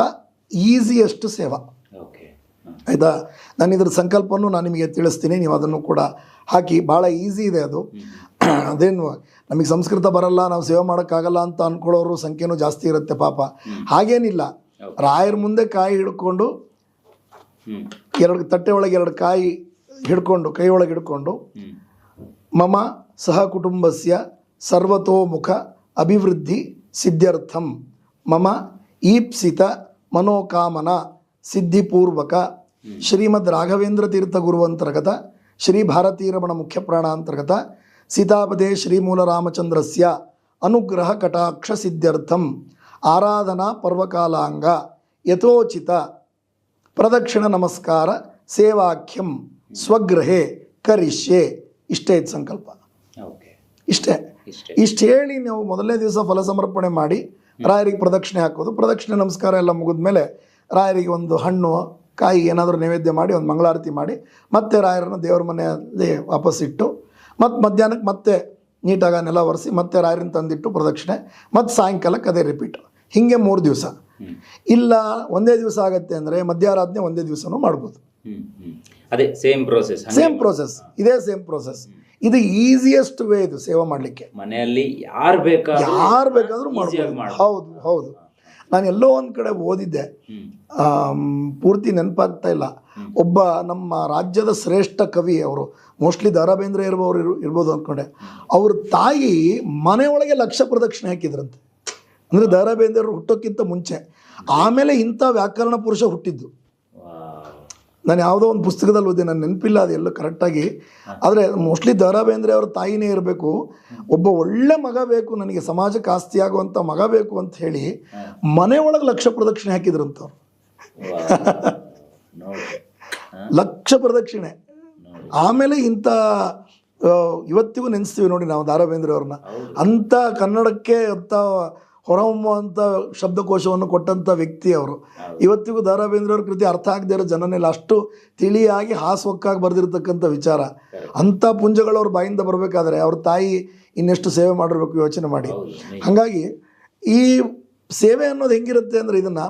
ಈಸಿಯೆಸ್ಟ್ ಸೇವಾ, ಆಯಿತಾ. ನಾನು ಇದ್ರ ಸಂಕಲ್ಪವನ್ನು ನಾನು ನಿಮಗೆ ತಿಳಿಸ್ತೀನಿ, ನೀವು ಅದನ್ನು ಕೂಡ ಹಾಕಿ. ಭಾಳ ಈಸಿ ಇದೆ ಅದು. ಅದೇನು ನಮಗೆ ಸಂಸ್ಕೃತ ಬರಲ್ಲ, ನಾವು ಸೇವೆ ಮಾಡೋಕ್ಕಾಗಲ್ಲ ಅಂತ ಅಂದ್ಕೊಳ್ಳೋರು ಸಂಖ್ಯೆನೂ ಜಾಸ್ತಿ ಇರುತ್ತೆ ಪಾಪ. ಹಾಗೇನಿಲ್ಲ, ರಾಯರ ಮುಂದೆ ಕಾಯಿ ಹಿಡ್ಕೊಂಡು 2 ತಟ್ಟೆ ಒಳಗೆ 2 ಕಾಯಿ ಹಿಡ್ಕೊಂಡು ಕೈ ಒಳಗೆ ಹಿಡ್ಕೊಂಡು ಮಮ ಸಹ ಕುಟುಂಬಸ್ಯ ಸರ್ವತೋಮುಖ ಅಭಿವೃದ್ಧಿ ಸಿದ್ಧ್ಯರ್ಥಂ ಮಮ ಈಪ್ಸಿತ ಮನೋಕಾಮನ ಸಿದ್ಧಿಪೂರ್ವಕ ಶ್ರೀಮದ್ ರಾಘವೇಂದ್ರ ತೀರ್ಥ ಗುರುವಂತರ್ಗತ ಶ್ರೀ ಭಾರತೀರಮಣ ಮುಖ್ಯ ಪ್ರಾಣಾಂತರ್ಗತ ಸೀತಾಪದೇ ಶ್ರೀಮೂಲ ರಾಮಚಂದ್ರಸ್ಯ ಅನುಗ್ರಹ ಕಟಾಕ್ಷ ಸಿದ್ಧ್ಯರ್ಥಂ ಆರಾಧನಾ ಪರ್ವಕಾಲಾಂಗ ಯಥೋಚಿತ ಪ್ರದಕ್ಷಿಣ ನಮಸ್ಕಾರ ಸೇವಾಖ್ಯಂ ಸ್ವಗೃಹೇ ಕರಿಷ್ಯೆ. ಇಷ್ಟೇ ಇದು ಸಂಕಲ್ಪ. ಇಷ್ಟು ಹೇಳಿ ನೀವು ಮೊದಲನೇ ದಿವಸ ಫಲ ಸಮರ್ಪಣೆ ಮಾಡಿ ರಾಯರಿಗೆ ಪ್ರದಕ್ಷಿಣೆ ಹಾಕೋದು. ಪ್ರದಕ್ಷಿಣೆ ನಮಸ್ಕಾರ ಎಲ್ಲ ಮುಗಿದ ಮೇಲೆ ರಾಯರಿಗೆ ಒಂದು ಹಣ್ಣು ಕಾಯಿ ಏನಾದರೂ ನೈವೇದ್ಯ ಮಾಡಿ ಒಂದು ಮಂಗಳಾರತಿ ಮಾಡಿ ಮತ್ತೆ ರಾಯರನ್ನು ದೇವರ ಮನೆಯಲ್ಲಿ ವಾಪಸ್ಸಿಟ್ಟು ಮತ್ತು ಮಧ್ಯಾಹ್ನಕ್ಕೆ ಮತ್ತೆ ನೀಟಾಗಿ ನೆಲ ಒರೆಸಿ ಮತ್ತೆ ರಾಯರನ್ನು ತಂದಿಟ್ಟು ಪ್ರದಕ್ಷಿಣೆ, ಮತ್ತು ಸಾಯಂಕಾಲಕ್ಕೆ ಅದೇ ರಿಪೀಟ್. ಹೀಗೆ 3 ದಿವಸ. ಇಲ್ಲ ಒಂದೇ ದಿವಸ ಆಗುತ್ತೆ ಅಂದರೆ ಮಧ್ಯಾರಾಧನೆ ಒಂದೇ ದಿವಸನೂ ಮಾಡ್ಬೋದು. ಅದೇ ಸೇಮ್ ಪ್ರೋಸೆಸ್. ಇದೇ ಸೇಮ್ ಪ್ರೋಸೆಸ್. ಇದು ಈಸಿಯೆಸ್ಟ್ ವೇ ಇದು ಸೇವೆ ಮಾಡಲಿಕ್ಕೆ. ಮನೆಯಲ್ಲಿ ಯಾರು ಬೇಕಾದರೂ ಮಾಡ್ಬೋದು. ಹೌದು. ನಾನು ಎಲ್ಲೋ ಒಂದು ಕಡೆ ಓದಿದ್ದೆ, ಪೂರ್ತಿ ನೆನಪಾಗ್ತಾ ಇಲ್ಲ. ಒಬ್ಬ ನಮ್ಮ ರಾಜ್ಯದ ಶ್ರೇಷ್ಠ ಕವಿ, ಅವರು ಮೋಸ್ಟ್ಲಿ ದ ರಾ ಬೇಂದ್ರೆ ಇರ್ಬೋದು ಅಂದ್ಕೊಂಡೆ. ಅವ್ರ ತಾಯಿ ಮನೆಯೊಳಗೆ 1,00,000 ಪ್ರದಕ್ಷಿಣೆ ಹಾಕಿದ್ರಂತೆ. ಅಂದರೆ ದ ರಾ ಬೇಂದ್ರೆ ಹುಟ್ಟೋಕ್ಕಿಂತ ಮುಂಚೆ. ಆಮೇಲೆ ಇಂಥ ವ್ಯಾಕರಣ ಪುರುಷ ಹುಟ್ಟಿದ್ದು. ನಾನು ಯಾವುದೋ ಒಂದು ಪುಸ್ತಕದಲ್ಲಿ ಓದಿದೆ, ನಾನು ನೆನಪಿಲ್ಲ ಅದು ಎಲ್ಲೋ ಕರೆಕ್ಟಾಗಿ. ಆದರೆ ಮೋಸ್ಟ್ಲಿ ದ ರಾ ಬೇಂದ್ರೆ ಅವ್ರ ತಾಯಿನೇ ಇರಬೇಕು. ಒಬ್ಬ ಒಳ್ಳೆ ಮಗ ಬೇಕು ನನಗೆ, ಸಮಾಜಕ್ಕೆ ಆಸ್ತಿ ಆಗುವಂಥ ಮಗ ಬೇಕು ಅಂತ ಹೇಳಿ ಮನೆಯೊಳಗೆ 1,00,000 ಪ್ರದಕ್ಷಿಣೆ ಹಾಕಿದ್ರಂತವ್ರು. 1,00,000 ಪ್ರದಕ್ಷಿಣೆ. ಆಮೇಲೆ ಇಂಥ ಇವತ್ತಿಗೂ ನೆನೆಸ್ತೀವಿ ನೋಡಿ ನಾವು ದ ರಾ ಬೇಂದ್ರೆ ಅವ್ರನ್ನ. ಅಂಥ ಕನ್ನಡಕ್ಕೆ ಅಂತ ಹೊರಹೊಮ್ಮುವಂಥ ಶಬ್ದಕೋಶವನ್ನು ಕೊಟ್ಟಂಥ ವ್ಯಕ್ತಿ ಅವರು. ಇವತ್ತಿಗೂ ದ ರಾ ಬೇಂದ್ರೆ ಅವ್ರ ಕೃತಿ ಅರ್ಥ ಆಗದೆ ಇರೋ ಜನನೆಲ್ಲ ಅಷ್ಟು ತಿಳಿಯಾಗಿ ಹಾಸ್ವಕ್ಕಾಗಿ ಬರೆದಿರ್ತಕ್ಕಂಥ ವಿಚಾರ. ಅಂಥ ಪುಂಜಗಳು ಅವ್ರ ಬಾಯಿಂದ ಬರಬೇಕಾದ್ರೆ ಅವ್ರ ತಾಯಿ ಇನ್ನೆಷ್ಟು ಸೇವೆ ಮಾಡಿರ್ಬೇಕು ಯೋಚನೆ ಮಾಡಿ. ಹಾಗಾಗಿ ಈ ಸೇವೆ ಅನ್ನೋದು ಹೆಂಗಿರುತ್ತೆ ಅಂದರೆ, ಇದನ್ನು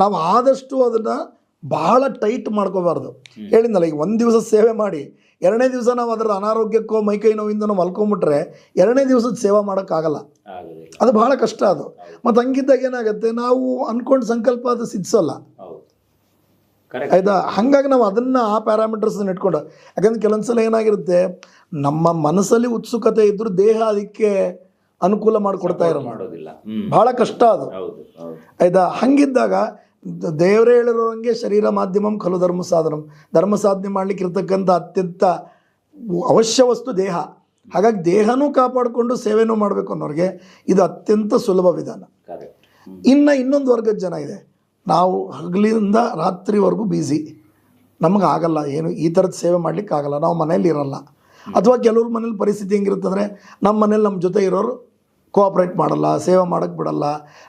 ನಾವು ಆದಷ್ಟು ಅದನ್ನು ಬಹಳ ಟೈಟ್ ಮಾಡ್ಕೋಬಾರ್ದು. ಹೇಳಿದ್ನಲ್ಲ, ಈಗ 1 ದಿವಸ ಸೇವೆ ಮಾಡಿ 2ನೇ ದಿವಸ ನಾವು ಅದರ ಅನಾರೋಗ್ಯಕ್ಕೋ ಮೈಕೈ ನೋವಿಂದನೋ ಮಲ್ಕೊಂಬಿಟ್ರೆ 2ನೇ ದಿವಸದ ಸೇವೆ ಮಾಡೋಕ್ಕಾಗಲ್ಲ. ಅದು ಬಹಳ ಕಷ್ಟ ಅದು. ಮತ್ತು ಹಂಗಿದ್ದಾಗ ಏನಾಗುತ್ತೆ, ನಾವು ಅಂದ್ಕೊಂಡು ಸಂಕಲ್ಪ ಅದು ಸಿದ್ಧಿಸೋಲ್ಲ, ಆಯಿತಾ. ಹಾಗಾಗಿ ನಾವು ಅದನ್ನು ಆ ಪ್ಯಾರಾಮೀಟರ್ಸನ್ನು ಇಟ್ಕೊಂಡು, ಯಾಕಂದ್ರೆ ಕೆಲವೊಂದ್ಸಲ ಏನಾಗಿರುತ್ತೆ, ನಮ್ಮ ಮನಸ್ಸಲ್ಲಿ ಉತ್ಸುಕತೆ ಇದ್ದರೂ ದೇಹ ಅದಕ್ಕೆ ಅನುಕೂಲ ಮಾಡಿಕೊಡ್ತಾ ಮಾಡೋದಿಲ್ಲ. ಬಹಳ ಕಷ್ಟ ಅದು, ಆಯಿತಾ. ಹಂಗಿದ್ದಾಗ ದೇವರೇ ಹೇಳಿರೋಂಗೆ ಶರೀರ ಮಾಧ್ಯಮಂ ಖಲು ಧರ್ಮ ಸಾಧನಂ, ಧರ್ಮ ಸಾಧನೆ ಮಾಡಲಿಕ್ಕೆ ಇರ್ತಕ್ಕಂಥ ಅತ್ಯಂತ ಅವಶ್ಯ ವಸ್ತು ದೇಹ. ಹಾಗಾಗಿ ದೇಹನೂ ಕಾಪಾಡಿಕೊಂಡು ಸೇವೆನೂ ಮಾಡಬೇಕು ಅನ್ನೋರಿಗೆ ಇದು ಅತ್ಯಂತ ಸುಲಭ ವಿಧಾನ. ಇನ್ನೊಂದು ವರ್ಗದ ಜನ ಇದೆ, ನಾವು ಹಗಲಿಂದ ರಾತ್ರಿವರೆಗೂ ಬ್ಯುಸಿ, ನಮಗೆ ಆಗಲ್ಲ, ಏನು ಈ ಥರದ ಸೇವೆ ಮಾಡಲಿಕ್ಕೆ ಆಗಲ್ಲ, ನಾವು ಮನೇಲಿ ಇರಲ್ಲ, ಅಥವಾ ಕೆಲವ್ರ ಮನೇಲಿ ಪರಿಸ್ಥಿತಿ ಹೆಂಗಿರುತ್ತಂದರೆ ನಮ್ಮ ಮನೇಲಿ ನಮ್ಮ ಜೊತೆ ಇರೋರು ಕೋಆಪ್ರೇಟ್ ಮಾಡಲ್ಲ, ಸೇವೆ ಮಾಡೋಕ್ಕೆ ಬಿಡಲ್ಲ,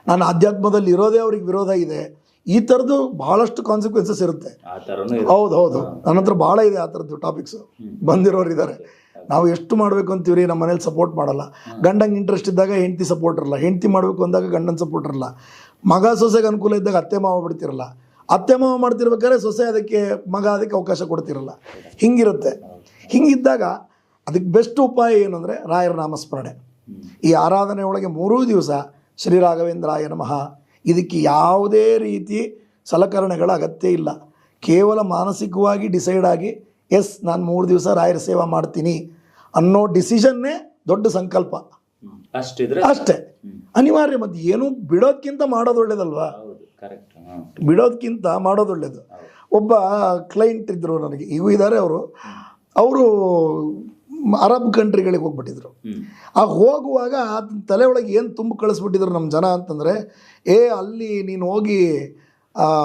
ನಾನು ಅಧ್ಯಾತ್ಮದಲ್ಲಿ ಇರೋದೇ ಅವ್ರಿಗೆ ವಿರೋಧ ಇದೆ, ಈ ಥರದ್ದು ಭಾಳಷ್ಟು ಕಾನ್ಸಿಕ್ವೆನ್ಸಸ್ ಇರುತ್ತೆ. ಹೌದು ನನ್ನ ಹತ್ರ ಭಾಳ ಇದೆ ಆ ಥರದ್ದು ಟಾಪಿಕ್ಸು ಬಂದಿರೋರು ಇದ್ದಾರೆ. ನಾವು ಎಷ್ಟು ಮಾಡಬೇಕು ಅಂತೀವ್ರಿ, ನಮ್ಮ ಮನೇಲಿ ಸಪೋರ್ಟ್ ಮಾಡಲ್ಲ, ಗಂಡಂಗೆ ಇಂಟ್ರೆಸ್ಟ್ ಇದ್ದಾಗ ಹೆಂಡ್ತಿ ಸಪೋರ್ಟ್ ಇರಲ್ಲ, ಹೆಂಡ್ತಿ ಮಾಡಬೇಕು ಅಂದಾಗ ಗಂಡನ ಸಪೋರ್ಟ್ ಇರಲ್ಲ, ಮಗ ಸೊಸೆಗೆ ಅನುಕೂಲ ಇದ್ದಾಗ ಅತ್ತೆ ಮಾವ ಬಿಡ್ತಿರಲ್ಲ, ಅತ್ತೆ ಮಾವ ಮಾಡ್ತಿರ್ಬೇಕಾದ್ರೆ ಸೊಸೆ ಅದಕ್ಕೆ ಮಗ ಅದಕ್ಕೆ ಅವಕಾಶ ಕೊಡ್ತಿರಲ್ಲ, ಹಿಂಗಿರುತ್ತೆ. ಹಿಂಗಿದ್ದಾಗ ಅದಕ್ಕೆ ಬೆಸ್ಟ್ ಉಪಾಯ ಏನು ಅಂದರೆ ರಾಯರ ನಾಮಸ್ಮರಣೆ. ಈ ಆರಾಧನೆ ಒಳಗೆ 3 ದಿವಸ ಶ್ರೀ ರಾಘವೇಂದ್ರಾಯ ನಮಃ, ಇದಕ್ಕೆ ಯಾವುದೇ ರೀತಿ ಸಲಕರಣೆಗಳ ಅಗತ್ಯ ಇಲ್ಲ. ಕೇವಲ ಮಾನಸಿಕವಾಗಿ ಡಿಸೈಡ್ ಆಗಿ ಎಸ್ ನಾನು 3 ದಿವಸ ರಾಯರ ಸೇವಾ ಮಾಡ್ತೀನಿ ಅನ್ನೋ ಡಿಸಿಷನ್ನೇ ದೊಡ್ಡ ಸಂಕಲ್ಪ. ಅಷ್ಟೇ ಅನಿವಾರ್ಯ. ಮತ್ತು ಏನು ಬಿಡೋದಕ್ಕಿಂತ ಮಾಡೋದು ಒಳ್ಳೇದಲ್ವಾ, ಬಿಡೋದಕ್ಕಿಂತ ಮಾಡೋದು ಒಳ್ಳೇದು. ಒಬ್ಬ ಕ್ಲೈಂಟ್ ಇದ್ದರು ನನಗೆ, ಈಗೂ ಇದ್ದಾರೆ ಅವರು ಅರಬ್ ಕಂಟ್ರಿಗಳಿಗೆ ಹೋಗ್ಬಿಟ್ಟಿದ್ರು. ಆ ಹೋಗುವಾಗ ತಲೆ ಒಳಗೆ ಏನು ತುಂಬ ಕಳಿಸ್ಬಿಟ್ಟಿದ್ರು ನಮ್ಮ ಜನ ಅಂತಂದರೆ, ಅಲ್ಲಿ ನೀನು ಹೋಗಿ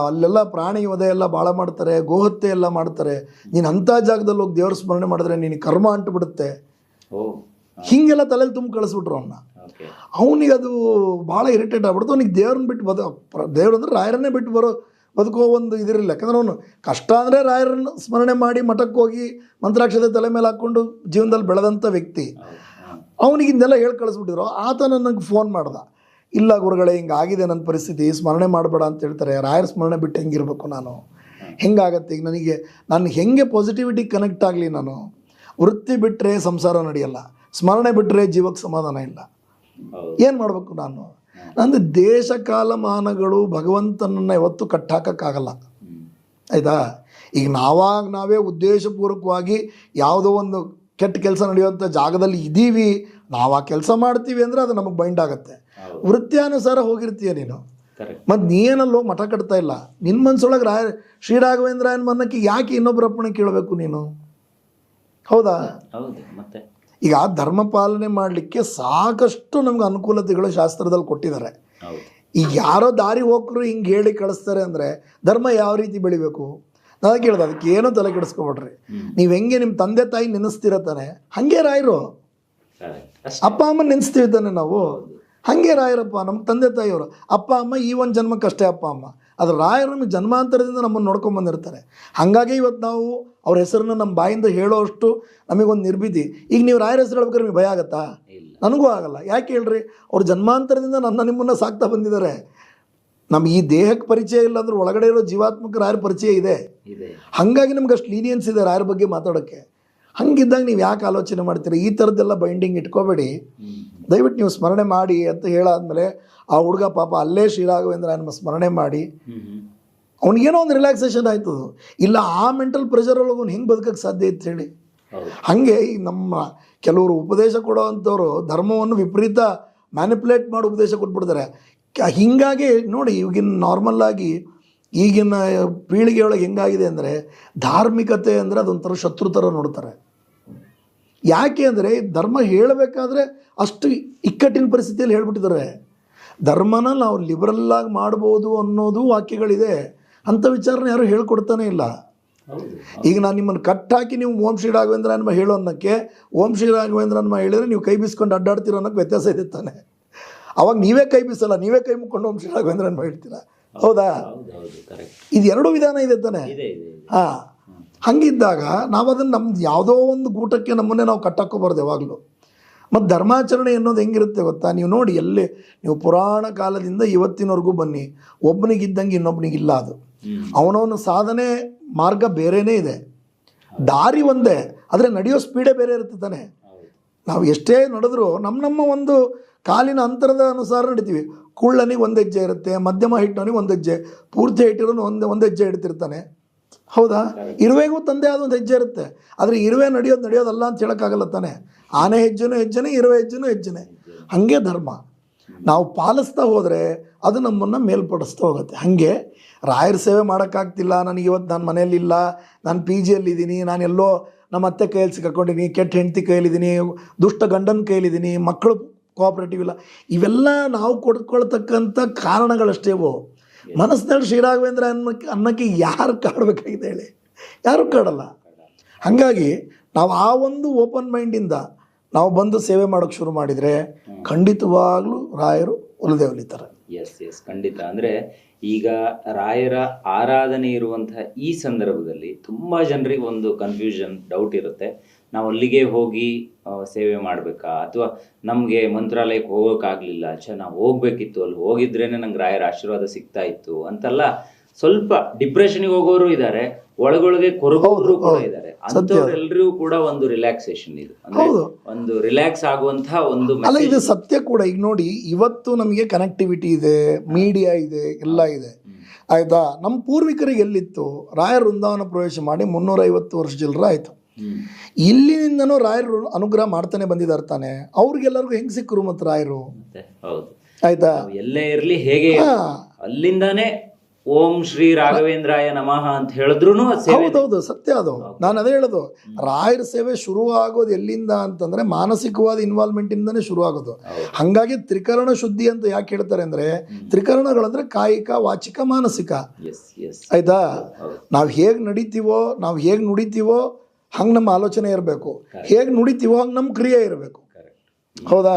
ಅಲ್ಲೆಲ್ಲ ಪ್ರಾಣಿ ವಧೆ ಎಲ್ಲ ಭಾಳ ಮಾಡ್ತಾರೆ, ಗೋಹತ್ಯೆ ಎಲ್ಲ ಮಾಡ್ತಾರೆ, ನೀನು ಅಂಥ ಜಾಗದಲ್ಲಿ ಹೋಗಿ ದೇವ್ರ ಸ್ಮರಣೆ ಮಾಡಿದ್ರೆ ನೀನು ಕರ್ಮ ಅಂಟುಬಿಡುತ್ತೆ, ಹೀಗೆಲ್ಲ ತಲೆಯಲ್ಲಿ ತುಂಬ ಕಳಿಸ್ಬಿಟ್ರು ಅವನ್ನ. ಅವನಿಗೆ ಅದು ಭಾಳ ಇರಿಟೇಟ್ ಆಗ್ಬಿಡ್ತು. ಅವನಿಗೆ ದೇವ್ರನ್ನ ಬಿಟ್ಟು ದೇವ್ರಂದ್ರೆ ರಾಯರನ್ನೇ ಬಿಟ್ಟು ಬದುಕೋ ಒಂದು ಇದಿರಲಿಲ್ಲ. ಯಾಕಂದ್ರೆ ಅವನು ಕಷ್ಟ ಅಂದರೆ ರಾಯರನ್ನು ಸ್ಮರಣೆ ಮಾಡಿ ಮಠಕ್ಕೆ ಹೋಗಿ ಮಂತ್ರಾಕ್ಷತೆ ತಲೆ ಮೇಲೆ ಹಾಕ್ಕೊಂಡು ಜೀವನದಲ್ಲಿ ಬೆಳೆದಂಥ ವ್ಯಕ್ತಿ. ಅವನಿಗೆ ಇದನ್ನೆಲ್ಲ ಹೇಳಿ ಕಳಿಸ್ಬಿಟ್ಟಿದ್ರು. ಆತ ನನಗೆ ಫೋನ್ ಮಾಡ್ದ, ಇಲ್ಲ ಗುರುಗಳೇ ಹಿಂಗಾಗಿದೆ ನನ್ನ ಪರಿಸ್ಥಿತಿ, ಸ್ಮರಣೆ ಮಾಡಬೇಡ ಅಂತ ಹೇಳ್ತಾರೆ, ರಾಯರ ಸ್ಮರಣೆ ಬಿಟ್ಟು ಹೆಂಗಿರ್ಬೇಕು, ನಾನು ಹೆಂಗಾಗತ್ತೆ, ಈಗ ನಾನು ಹೆಂಗೆ ಪಾಸಿಟಿವಿಟಿ ಕನೆಕ್ಟ್ ಆಗಲಿ, ನಾನು ವೃತ್ತಿ ಬಿಟ್ಟರೆ ಸಂಸಾರ ನಡೆಯಲ್ಲ, ಸ್ಮರಣೆ ಬಿಟ್ಟರೆ ಜೀವಕ್ಕೆ ಸಮಾಧಾನ ಇಲ್ಲ, ಏನು ಮಾಡಬೇಕು ನಾನು? ನಂದು ದೇಶ ಕಾಲಮಾನಗಳು ಭಗವಂತನನ್ನು ಯಾವತ್ತೂ ಕಟ್ಟಾಕೋಕ್ಕಾಗಲ್ಲ, ಆಯಿತಾ? ಈಗ ನಾವೇ ಉದ್ದೇಶಪೂರ್ವಕವಾಗಿ ಯಾವುದೋ ಒಂದು ಕೆಟ್ಟ ಕೆಲಸ ನಡೆಯುವಂಥ ಜಾಗದಲ್ಲಿ ಇದ್ದೀವಿ, ನಾವು ಆ ಕೆಲಸ ಮಾಡ್ತೀವಿ ಅಂದರೆ ಅದು ನಮಗೆ ಬೈಂಡ್ ಆಗುತ್ತೆ. ವೃತ್ತಿಯಾನುಸಾರ ಹೋಗಿರ್ತೀಯ ನೀನು, ಮತ್ತು ನೀನಲ್ಲೋ ಮಠ ಕಟ್ತಾ ಇಲ್ಲ, ನಿನ್ನ ಮನಸ್ಸೊಳಗೆ ಶ್ರೀರಾಘವೇಂದ್ರಾಯನ ಮನ್ನಕ್ಕೆ ಯಾಕೆ ಇನ್ನೊಬ್ಬರ ಅಪ್ಪಣೆ ಕೇಳಬೇಕು ನೀನು? ಹೌದಾ? ಮತ್ತೆ ಈಗ ಧರ್ಮ ಪಾಲನೆ ಮಾಡಲಿಕ್ಕೆ ಸಾಕಷ್ಟು ನಮ್ಗೆ ಅನುಕೂಲತೆಗಳು ಶಾಸ್ತ್ರದಲ್ಲಿ ಕೊಟ್ಟಿದ್ದಾರೆ. ಈಗ ಯಾರೋ ದಾರಿ ಹೋಗ್ರು ಹಿಂಗೆ ಹೇಳಿ ಕಳಿಸ್ತಾರೆ ಅಂದರೆ ಧರ್ಮ ಯಾವ ರೀತಿ ಬೆಳಿಬೇಕು? ನಾನು ಕೇಳ್ದೆ, ಅದಕ್ಕೆ ಏನೋ ತಲೆ ಕೆಡಿಸ್ಕೊಬಿಡ್ರಿ. ನೀವು ಹೆಂಗೆ ನಿಮ್ಮ ತಂದೆ ತಾಯಿ ನೆನೆಸ್ತಿರ ತಾನೆ, ಹಾಗೆ ರಾಯರು ಅಪ್ಪ ಅಮ್ಮ ನೆನೆಸ್ತೀವಿ ತಾನೆ ನಾವು, ಹಾಗೆ ರಾಯರಪ್ಪ ನಮ್ಮ ತಂದೆ ತಾಯಿಯವರು. ಅಪ್ಪ ಅಮ್ಮ ಈ ಒಂದು ಜನ್ಮಕ್ಕಷ್ಟೇ ಅಪ್ಪ ಅಮ್ಮ, ಅದು ರಾಯರು ನಮಗೆ ಜನ್ಮಾಂತರದಿಂದ ನಮ್ಮನ್ನು ನೋಡ್ಕೊಂಬಂದಿರ್ತಾರೆ. ಹಾಗಾಗಿ ಇವತ್ತು ನಾವು ಅವ್ರ ಹೆಸರನ್ನು ನಮ್ಮ ಬಾಯಿಂದ ಹೇಳೋಷ್ಟು ನಮಗೊಂದು ನಿರ್ಭೀತಿ. ಈಗ ನೀವು ರಾಯರ ಹೆಸರು ಹೇಳ್ಬೇಕಾದ್ರೆ ನಿಮಗೆ ಭಯ ಆಗುತ್ತಾ? ನನಗೂ ಆಗಲ್ಲ. ಯಾಕೆ ಹೇಳ್ರಿ? ಅವ್ರು ಜನ್ಮಾಂತರದಿಂದ ನಿಮ್ಮನ್ನು ಸಾಕ್ತಾ ಬಂದಿದ್ದಾರೆ. ನಮ್ಮ ಈ ದೇಹಕ್ಕೆ ಪರಿಚಯ ಇಲ್ಲ ಅಂದ್ರೆ ಒಳಗಡೆ ಇರೋ ಜೀವಾತ್ಮಕ ರಾಯರ ಪರಿಚಯ ಇದೆ. ಹಾಗಾಗಿ ನಮ್ಗೆ ಅಷ್ಟು ಲೀನಿಯನ್ಸ್ ಇದೆ ರಾಯರ ಬಗ್ಗೆ ಮಾತಾಡೋಕ್ಕೆ. ಹಂಗಿದ್ದಾಗ ನೀವು ಯಾಕೆ ಆಲೋಚನೆ ಮಾಡ್ತೀರಿ? ಈ ಥರದ್ದೆಲ್ಲ ಬೈಂಡಿಂಗ್ ಇಟ್ಕೋಬೇಡಿ, ದಯವಿಟ್ಟು ನೀವು ಸ್ಮರಣೆ ಮಾಡಿ ಅಂತ ಹೇಳಾದ್ಮೇಲೆ ಆ ಹುಡುಗ ಪಾಪ ಅಲ್ಲೇ ಶ್ರೀರಾಘವೇಂದ್ರನ ಸ್ಮರಣೆ ಮಾಡಿ ಅವ್ನಿಗೇನೋ ಒಂದು ರಿಲ್ಯಾಕ್ಸೇಷನ್ ಆಯ್ತದ. ಇಲ್ಲ ಆ ಮೆಂಟಲ್ ಪ್ರೆಷರ್ ಒಳಗೆ ಅವ್ನು ಹೆಂಗೆ ಬದುಕಕ್ಕೆ ಸಾಧ್ಯ ಇತ್ತು ಹೇಳಿ? ಹಾಗೆ ಈ ನಮ್ಮ ಕೆಲವರು ಉಪದೇಶ ಕೊಡೋ ಅಂಥವ್ರು ಧರ್ಮವನ್ನು ವಿಪರೀತ ಮ್ಯಾನಿಪುಲೇಟ್ ಮಾಡಿ ಉಪದೇಶ ಕೊಟ್ಬಿಡ್ತಾರೆ. ಹೀಗಾಗಿ ನೋಡಿ, ಈಗಿನ ನಾರ್ಮಲ್ಲಾಗಿ ಈಗಿನ ಪೀಳಿಗೆಯೊಳಗೆ ಹೆಂಗಾಗಿದೆ ಅಂದರೆ, ಧಾರ್ಮಿಕತೆ ಅಂದರೆ ಅದೊಂಥರ ಶತ್ರು ಥರ ನೋಡ್ತಾರೆ. ಯಾಕೆ ಅಂದರೆ ಧರ್ಮ ಹೇಳಬೇಕಾದ್ರೆ ಅಷ್ಟು ಇಕ್ಕಟ್ಟಿನ ಪರಿಸ್ಥಿತಿಯಲ್ಲಿ ಹೇಳ್ಬಿಟ್ಟಿದ್ದಾರೆ. ಧರ್ಮನ ನಾವು ಲಿಬರಲ್ಲಾಗಿ ಮಾಡ್ಬೋದು ಅನ್ನೋದು ವಾಕ್ಯಗಳಿದೆ. ಅಂಥ ವಿಚಾರನ ಯಾರು ಹೇಳ್ಕೊಡ್ತಾನೆ ಇಲ್ಲ. ಈಗ ನಾನು ನಿಮ್ಮನ್ನು ಕಟ್ಟಾಕಿ ನೀವು ಓಂ ಶ್ರೀ ರಾಘವೇಂದ್ರ ಅನ್ಮ ಹೇಳೋ ಅನ್ನೋಕ್ಕೆ ಓಂ ಶ್ರೀ ರಾಘವೇಂದ್ರ ಅನ್ಮ ಹೇಳಿದರೆ ನೀವು ಕೈ ಬೀಸ್ಕೊಂಡು ಅಡ್ಡಾಡ್ತಿರೋ ಅನ್ನೋಕ್ಕೆ ವ್ಯತ್ಯಾಸ ಇದೆ ತಾನೆ. ಅವಾಗ ನೀವೇ ಕೈ ಬೀಸಲ್ಲ, ನೀವೇ ಕೈ ಮುಕ್ಕೊಂಡು ಓಂ ಶ್ರೀ ರಾಘವೇಂದ್ರ ಅನ್ಮ ಹೇಳ್ತೀರಾ, ಹೌದಾ? ಇದು ಎರಡು ವಿಧಾನ ಇದೆ ತಾನೆ. ಹಾಂ, ಹಂಗಿದ್ದಾಗ ನಾವು ಅದನ್ನು ನಮ್ದು ಯಾವುದೋ ಒಂದು ಗೂಟಕ್ಕೆ ನಮ್ಮನ್ನೇ ನಾವು ಕಟ್ಟಾಕೋಬಾರ್ದು ಯಾವಾಗಲೂ. ಮತ್ತು ಧರ್ಮಾಚರಣೆ ಅನ್ನೋದು ಹೆಂಗಿರುತ್ತೆ ಗೊತ್ತಾ? ನೀವು ನೋಡಿ, ಎಲ್ಲೇ ನೀವು ಪುರಾಣ ಕಾಲದಿಂದ ಇವತ್ತಿನವರೆಗೂ ಬನ್ನಿ, ಒಬ್ಬನಿಗಿದ್ದಂಗೆ ಇನ್ನೊಬ್ಬನಿಗಿಲ್ಲ. ಅದು ಅವನವನ ಸಾಧನೆ ಮಾರ್ಗ ಬೇರೆಯೇ ಇದೆ, ದಾರಿ ಒಂದೇ, ಆದರೆ ನಡೆಯೋ ಸ್ಪೀಡೇ ಬೇರೆ ಇರುತ್ತೆ ತಾನೆ. ನಾವು ಎಷ್ಟೇ ನಡೆದ್ರೂ ನಮ್ಮ ಒಂದು ಕಾಲಿನ ಅಂತರದ ಅನುಸಾರ ನಡಿತೀವಿ. ಕುಳ್ಳನಿಗೆ ಒಂದು ಹೆಜ್ಜೆ ಇರುತ್ತೆ, ಮಧ್ಯಮ ಹಿಟ್ಟವನಿಗೆ ಒಂದು ಹೆಜ್ಜೆ, ಪೂರ್ತಿ ಹಿಟ್ಟಿರೋನು ಒಂದು ಹೆಜ್ಜೆ ಇಡ್ತಿರ್ತಾನೆ, ಹೌದಾ? ಇರುವೆಗೂ ತಂದೆ ಆದ ಒಂದು ಹೆಜ್ಜೆ ಇರುತ್ತೆ. ಆದರೆ ಇರುವೆ ನಡೆಯೋದಲ್ಲ ಅಂತ ಹೇಳೋಕ್ಕಾಗಲ್ಲ ತಾನೆ. ಆನೆ ಹೆಜ್ಜೆನೇ, ಇರುವೆ ಹೆಜ್ಜೆನೇ. ಹಾಗೆ ಧರ್ಮ ನಾವು ಪಾಲಿಸ್ತಾ ಹೋದರೆ ಅದು ನಮ್ಮನ್ನು ಮೇಲ್ಪಡಿಸ್ತಾ ಹೋಗುತ್ತೆ. ಹಾಗೆ ರಾಯರ ಸೇವೆ ಮಾಡೋಕ್ಕಾಗ್ತಿಲ್ಲ ನನಗೆ, ಇವತ್ತು ನಾನು ಮನೆಯಲ್ಲಿಲ್ಲ, ನಾನು PGಯಲ್ಲಿದ್ದೀನಿ, ನಾನು ಎಲ್ಲೋ ನಮ್ಮ ಅತ್ತೆ ಕೈಯಲ್ಲಿ ಸಿಕ್ಕಾಕೊಂಡಿದ್ದೀನಿ, ಕೆಟ್ಟ ಹೆಂಡತಿ ಕೈಯಲ್ಲಿದ್ದೀನಿ, ದುಷ್ಟ ಗಂಡನ ಕೈಯಲ್ಲಿದ್ದೀನಿ, ಮಕ್ಕಳು ಕೋಆಪ್ರೇಟಿವ್ ಇಲ್ಲ, ಇವೆಲ್ಲ ನಾವು ಕೊಡ್ಕೊಳ್ತಕ್ಕಂಥ ಕಾರಣಗಳಷ್ಟೇ. ಮನಸ್ಸಿನಲ್ಲಿ ಶ್ರೀರಾಘವೇಂದ್ರ ಅನ್ನೋಕ್ಕೆ ಯಾರು ಕಾಡಬೇಕಾಗಿದೆ ಹೇಳಿ? ಯಾರೂ ಕಾಡಲ್ಲ. ಹಾಗಾಗಿ ನಾವು ಆ ಒಂದು ಓಪನ್ ಮೈಂಡಿಂದ ನಾವು ಬಂದು ಸೇವೆ ಮಾಡೋಕ್ಕೆ ಶುರು ಮಾಡಿದರೆ ಖಂಡಿತವಾಗ್ಲೂ ರಾಯರು ಒಲಿದೇ ಒಲಿತಾರೆ. ಎಸ್ ಎಸ್, ಖಂಡಿತ. ಅಂದರೆ ಈಗ ರಾಯರ ಆರಾಧನೆ ಇರುವಂತಹ ಈ ಸಂದರ್ಭದಲ್ಲಿ ತುಂಬ ಜನರಿಗೆ ಒಂದು ಕನ್ಫ್ಯೂಷನ್, ಡೌಟ್ ಇರುತ್ತೆ. ನಾವು ಅಲ್ಲಿಗೆ ಹೋಗಿ ಸೇವೆ ಮಾಡಬೇಕಾ, ಅಥವಾ ನಮಗೆ ಮಂತ್ರಾಲಯಕ್ಕೆ ಹೋಗೋಕ್ಕಾಗಲಿಲ್ಲ, ನಾವು ಹೋಗ್ಬೇಕಿತ್ತು, ಅಲ್ಲಿ ಹೋಗಿದ್ರೇನೆ ನಂಗೆ ರಾಯರ ಆಶೀರ್ವಾದ ಸಿಗ್ತಾ ಇತ್ತು ಅಂತೆಲ್ಲ ಸ್ವಲ್ಪ ಡಿಪ್ರೆಷನ್ಗೆ ಹೋಗೋರು ಇದ್ದಾರೆ, ಒಳಗೊಳಗೆ ಕೊರಗೋರು ಕೂಡ ಇದ್ದಾರೆ. ಅಂಥವ್ರೆಲ್ಲರಿಗೂ ಕೂಡ ಒಂದು ರಿಲ್ಯಾಕ್ಸೇಷನ್ ಇದು, ಅಂದ್ರೆ ಒಂದು ರಿಲ್ಯಾಕ್ಸ್ ಆಗುವಂತಹ ಒಂದು ಅಲ್ಲ, ಇದು ಸತ್ಯ ಕೂಡ. ಈಗ ನೋಡಿ, ಇವತ್ತು ನಮಗೆ ಕನೆಕ್ಟಿವಿಟಿ ಇದೆ, ಮೀಡಿಯಾ ಇದೆ, ಎಲ್ಲ ಇದೆ, ಆಯ್ತಾ. ನಮ್ಮ ಪೂರ್ವಿಕರಿಗೆ ಎಲ್ಲಿತ್ತು, ರಾಯರ ವೃಂದಾವನ ಪ್ರವೇಶ ಮಾಡಿ 350 ವರ್ಷ ಚಿಲ್ಲರೆ ಆಯ್ತು. ಇಲ್ಲಿನಿಂದನೂ ರಾಯರು ಅನುಗ್ರಹ ಮಾಡ್ತಾನೆ ಬಂದಿದ್ದಾರೆ ತಾನೆ. ಅವ್ರಿಗೆಲ್ಲರಿಗೂ ಹೆಂಗ್ ಸಿಕ್ಕರು ಮತ್ತೆ ರಾಯರು? ಹೌದು, ಆಯ್ತಾ. ಎಲ್ಲೇ ಇರ್ಲಿ, ಹೇಗೆ ಅಲ್ಲಿಂದಾನೇ ಓಂ ಶ್ರೀ ರಾಘವೇಂದ್ರಾಯ ನಮಃ ಅಂತ ಹೇಳಿದ್ರು. ಹೌದೌದು, ಸತ್ಯ ಅದು. ನಾನು ಅದೇ ಹೇಳೋದು, ರಾಯರ ಸೇವೆ ಶುರು ಆಗೋದು ಎಲ್ಲಿಂದ ಅಂತಂದ್ರೆ ಮಾನಸಿಕವಾದ ಇನ್ವಾಲ್ವ್ಮೆಂಟ್ ಇಂದಾನೆ ಶುರು ಆಗೋದು. ಹಂಗಾಗಿ ತ್ರಿಕರಣ ಶುದ್ಧಿ ಅಂತ ಯಾಕೆ ಹೇಳ್ತಾರೆ ಅಂದ್ರೆ, ತ್ರಿಕರಣಗಳಂದ್ರೆ ಕಾಯಿಕ, ವಾಚಿಕ, ಮಾನಸಿಕ, ಆಯ್ತಾ. ನಾವು ಹೇಗ್ ನಡೀತೀವೋ, ನಾವು ಹೇಗ್ ನುಡಿತೀವೋ ಹಂಗೆ ನಮ್ಮ ಆಲೋಚನೆ ಇರಬೇಕು, ಹೇಗೆ ನುಡಿತೀವೋ ಹಂಗೆ ನಮ್ಮ ಕ್ರಿಯೆ ಇರಬೇಕು, ಹೌದಾ.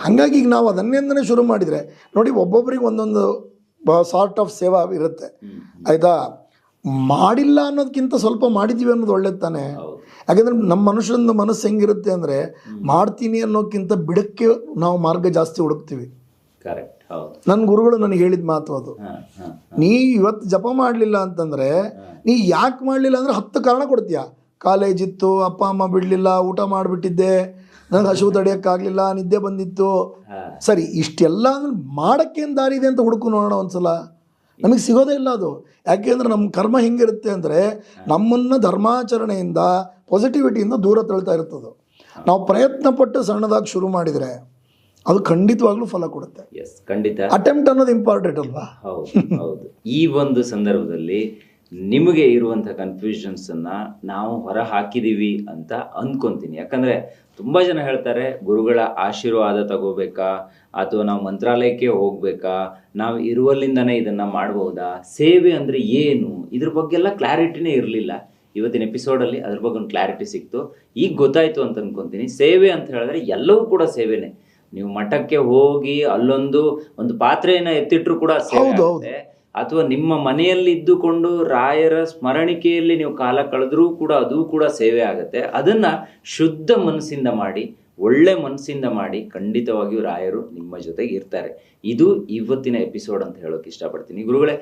ಹಾಗಾಗಿ ಈಗ ನಾವು ಅದನ್ನಿಂದನೇ ಶುರು ಮಾಡಿದರೆ ನೋಡಿ, ಒಬ್ಬೊಬ್ಬರಿಗೆ ಒಂದೊಂದು ಸಾರ್ಟ್ ಆಫ್ ಸೇವಾ ಇರುತ್ತೆ, ಆಯಿತಾ. ಮಾಡಿಲ್ಲ ಅನ್ನೋದಕ್ಕಿಂತ ಸ್ವಲ್ಪ ಮಾಡಿದ್ದೀವಿ ಅನ್ನೋದು ಒಳ್ಳೇದು ತಾನೆ. ಯಾಕೆಂದರೆ ನಮ್ಮ ಮನುಷ್ಯನ ಮನಸ್ಸು ಹೆಂಗಿರುತ್ತೆ ಅಂದರೆ, ಮಾಡ್ತೀನಿ ಅನ್ನೋಕ್ಕಿಂತ ಬಿಡಕ್ಕೆ ನಾವು ಮಾರ್ಗ ಜಾಸ್ತಿ ಹುಡುಕ್ತೀವಿ. ನನ್ನ ಗುರುಗಳು ನನಗೆ ಹೇಳಿದ ಮಾತು ಅದು. ನೀ ಇವತ್ತು ಜಪ ಮಾಡಲಿಲ್ಲ ಅಂತಂದರೆ, ನೀ ಯಾಕೆ ಮಾಡಲಿಲ್ಲ ಅಂದರೆ 10 ಕಾರಣ ಕೊಡ್ತೀಯ. ಕಾಲೇಜ್ ಇತ್ತು, ಅಪ್ಪ ಅಮ್ಮ ಬಿಡಲಿಲ್ಲ, ಊಟ ಮಾಡಿಬಿಟ್ಟಿದ್ದೆ, ನನಗೆ ಹಸಿವು ತಡೆಯೋಕ್ಕಾಗಲಿಲ್ಲ, ನಿದ್ದೆ ಬಂದಿತ್ತು. ಸರಿ, ಇಷ್ಟೆಲ್ಲ ಮಾಡೋಕ್ಕೇನು ದಾರಿ ಇದೆ ಅಂತ ಹುಡುಕು ನೋಡೋಣ ಒಂದ್ಸಲ. ನಮಗೆ ಸಿಗೋದೇ ಇಲ್ಲ ಅದು. ಯಾಕೆಂದರೆ ನಮ್ಮ ಕರ್ಮ ಹೆಂಗಿರುತ್ತೆ ಅಂದರೆ, ನಮ್ಮನ್ನು ಧರ್ಮಾಚರಣೆಯಿಂದ, ಪಾಸಿಟಿವಿಟಿಯಿಂದ ದೂರ ತಳ್ತಾ ಇರ್ತದೆ. ನಾವು ಪ್ರಯತ್ನ ಪಟ್ಟು ಸಣ್ಣದಾಗಿ ಶುರು ಮಾಡಿದರೆ ಅದು ಖಂಡಿತವಾಗ್ಲೂ ಫಲ ಕೊಡುತ್ತೆ. ಖಂಡಿತ. ಅಟೆಂಪ್ಟ್ ಅನ್ನೋದು ಇಂಪಾರ್ಟೆಂಟ್ ಅಲ್ವಾ? ಹೌದು. ಈ ಒಂದು ಸಂದರ್ಭದಲ್ಲಿ ನಿಮಗೆ ಇರುವಂಥ ಕನ್ಫ್ಯೂಷನ್ಸನ್ನು ನಾವು ಹೊರ ಹಾಕಿದ್ದೀವಿ ಅಂತ ಅಂದ್ಕೊತೀನಿ. ಯಾಕಂದರೆ ತುಂಬ ಜನ ಹೇಳ್ತಾರೆ, ಗುರುಗಳ ಆಶೀರ್ವಾದ ತಗೋಬೇಕಾ, ಅಥವಾ ನಾವು ಮಂತ್ರಾಲಯಕ್ಕೆ ಹೋಗಬೇಕಾ, ನಾವು ಇರುವಲ್ಲಿಂದನೇ ಇದನ್ನು ಮಾಡ್ಬೋದಾ, ಸೇವೆ ಅಂದರೆ ಏನು, ಇದ್ರ ಬಗ್ಗೆಲ್ಲ ಕ್ಲಾರಿಟಿನೇ ಇರಲಿಲ್ಲ. ಇವತ್ತಿನ ಎಪಿಸೋಡಲ್ಲಿ ಅದ್ರ ಬಗ್ಗೆ ಒಂದು ಕ್ಲಾರಿಟಿ ಸಿಕ್ತು. ಈಗ ಗೊತ್ತಾಯಿತು ಅಂತ ಅಂದ್ಕೊತೀನಿ. ಸೇವೆ ಅಂತ ಹೇಳಿದ್ರೆ ಎಲ್ಲವೂ ಕೂಡ ಸೇವೆನೇ. ನೀವು ಮಠಕ್ಕೆ ಹೋಗಿ ಒಂದು ಪಾತ್ರೆಯನ್ನು ಎತ್ತಿಟ್ರು ಕೂಡ ಸೇವೆ ಆಗುತ್ತೆ, ಅಥವಾ ನಿಮ್ಮ ಮನೆಯಲ್ಲಿ ಇದ್ದುಕೊಂಡು ರಾಯರ ಸ್ಮರಣಿಕೆಯಲ್ಲಿ ನೀವು ಕಾಲ ಕಳೆದ್ರೂ ಕೂಡ ಅದು ಕೂಡ ಸೇವೆ ಆಗುತ್ತೆ. ಅದನ್ನ ಶುದ್ಧ ಮನಸ್ಸಿಂದ ಮಾಡಿ, ಒಳ್ಳೆ ಮನಸ್ಸಿಂದ ಮಾಡಿ, ಖಂಡಿತವಾಗಿಯೂ ರಾಯರು ನಿಮ್ಮ ಜೊತೆಗೆ ಇರ್ತಾರೆ. ಇದು ಇವತ್ತಿನ ಎಪಿಸೋಡ್ ಅಂತ ಹೇಳೋಕೆ ಇಷ್ಟಪಡ್ತೀನಿ. ಗುರುಗಳೇ,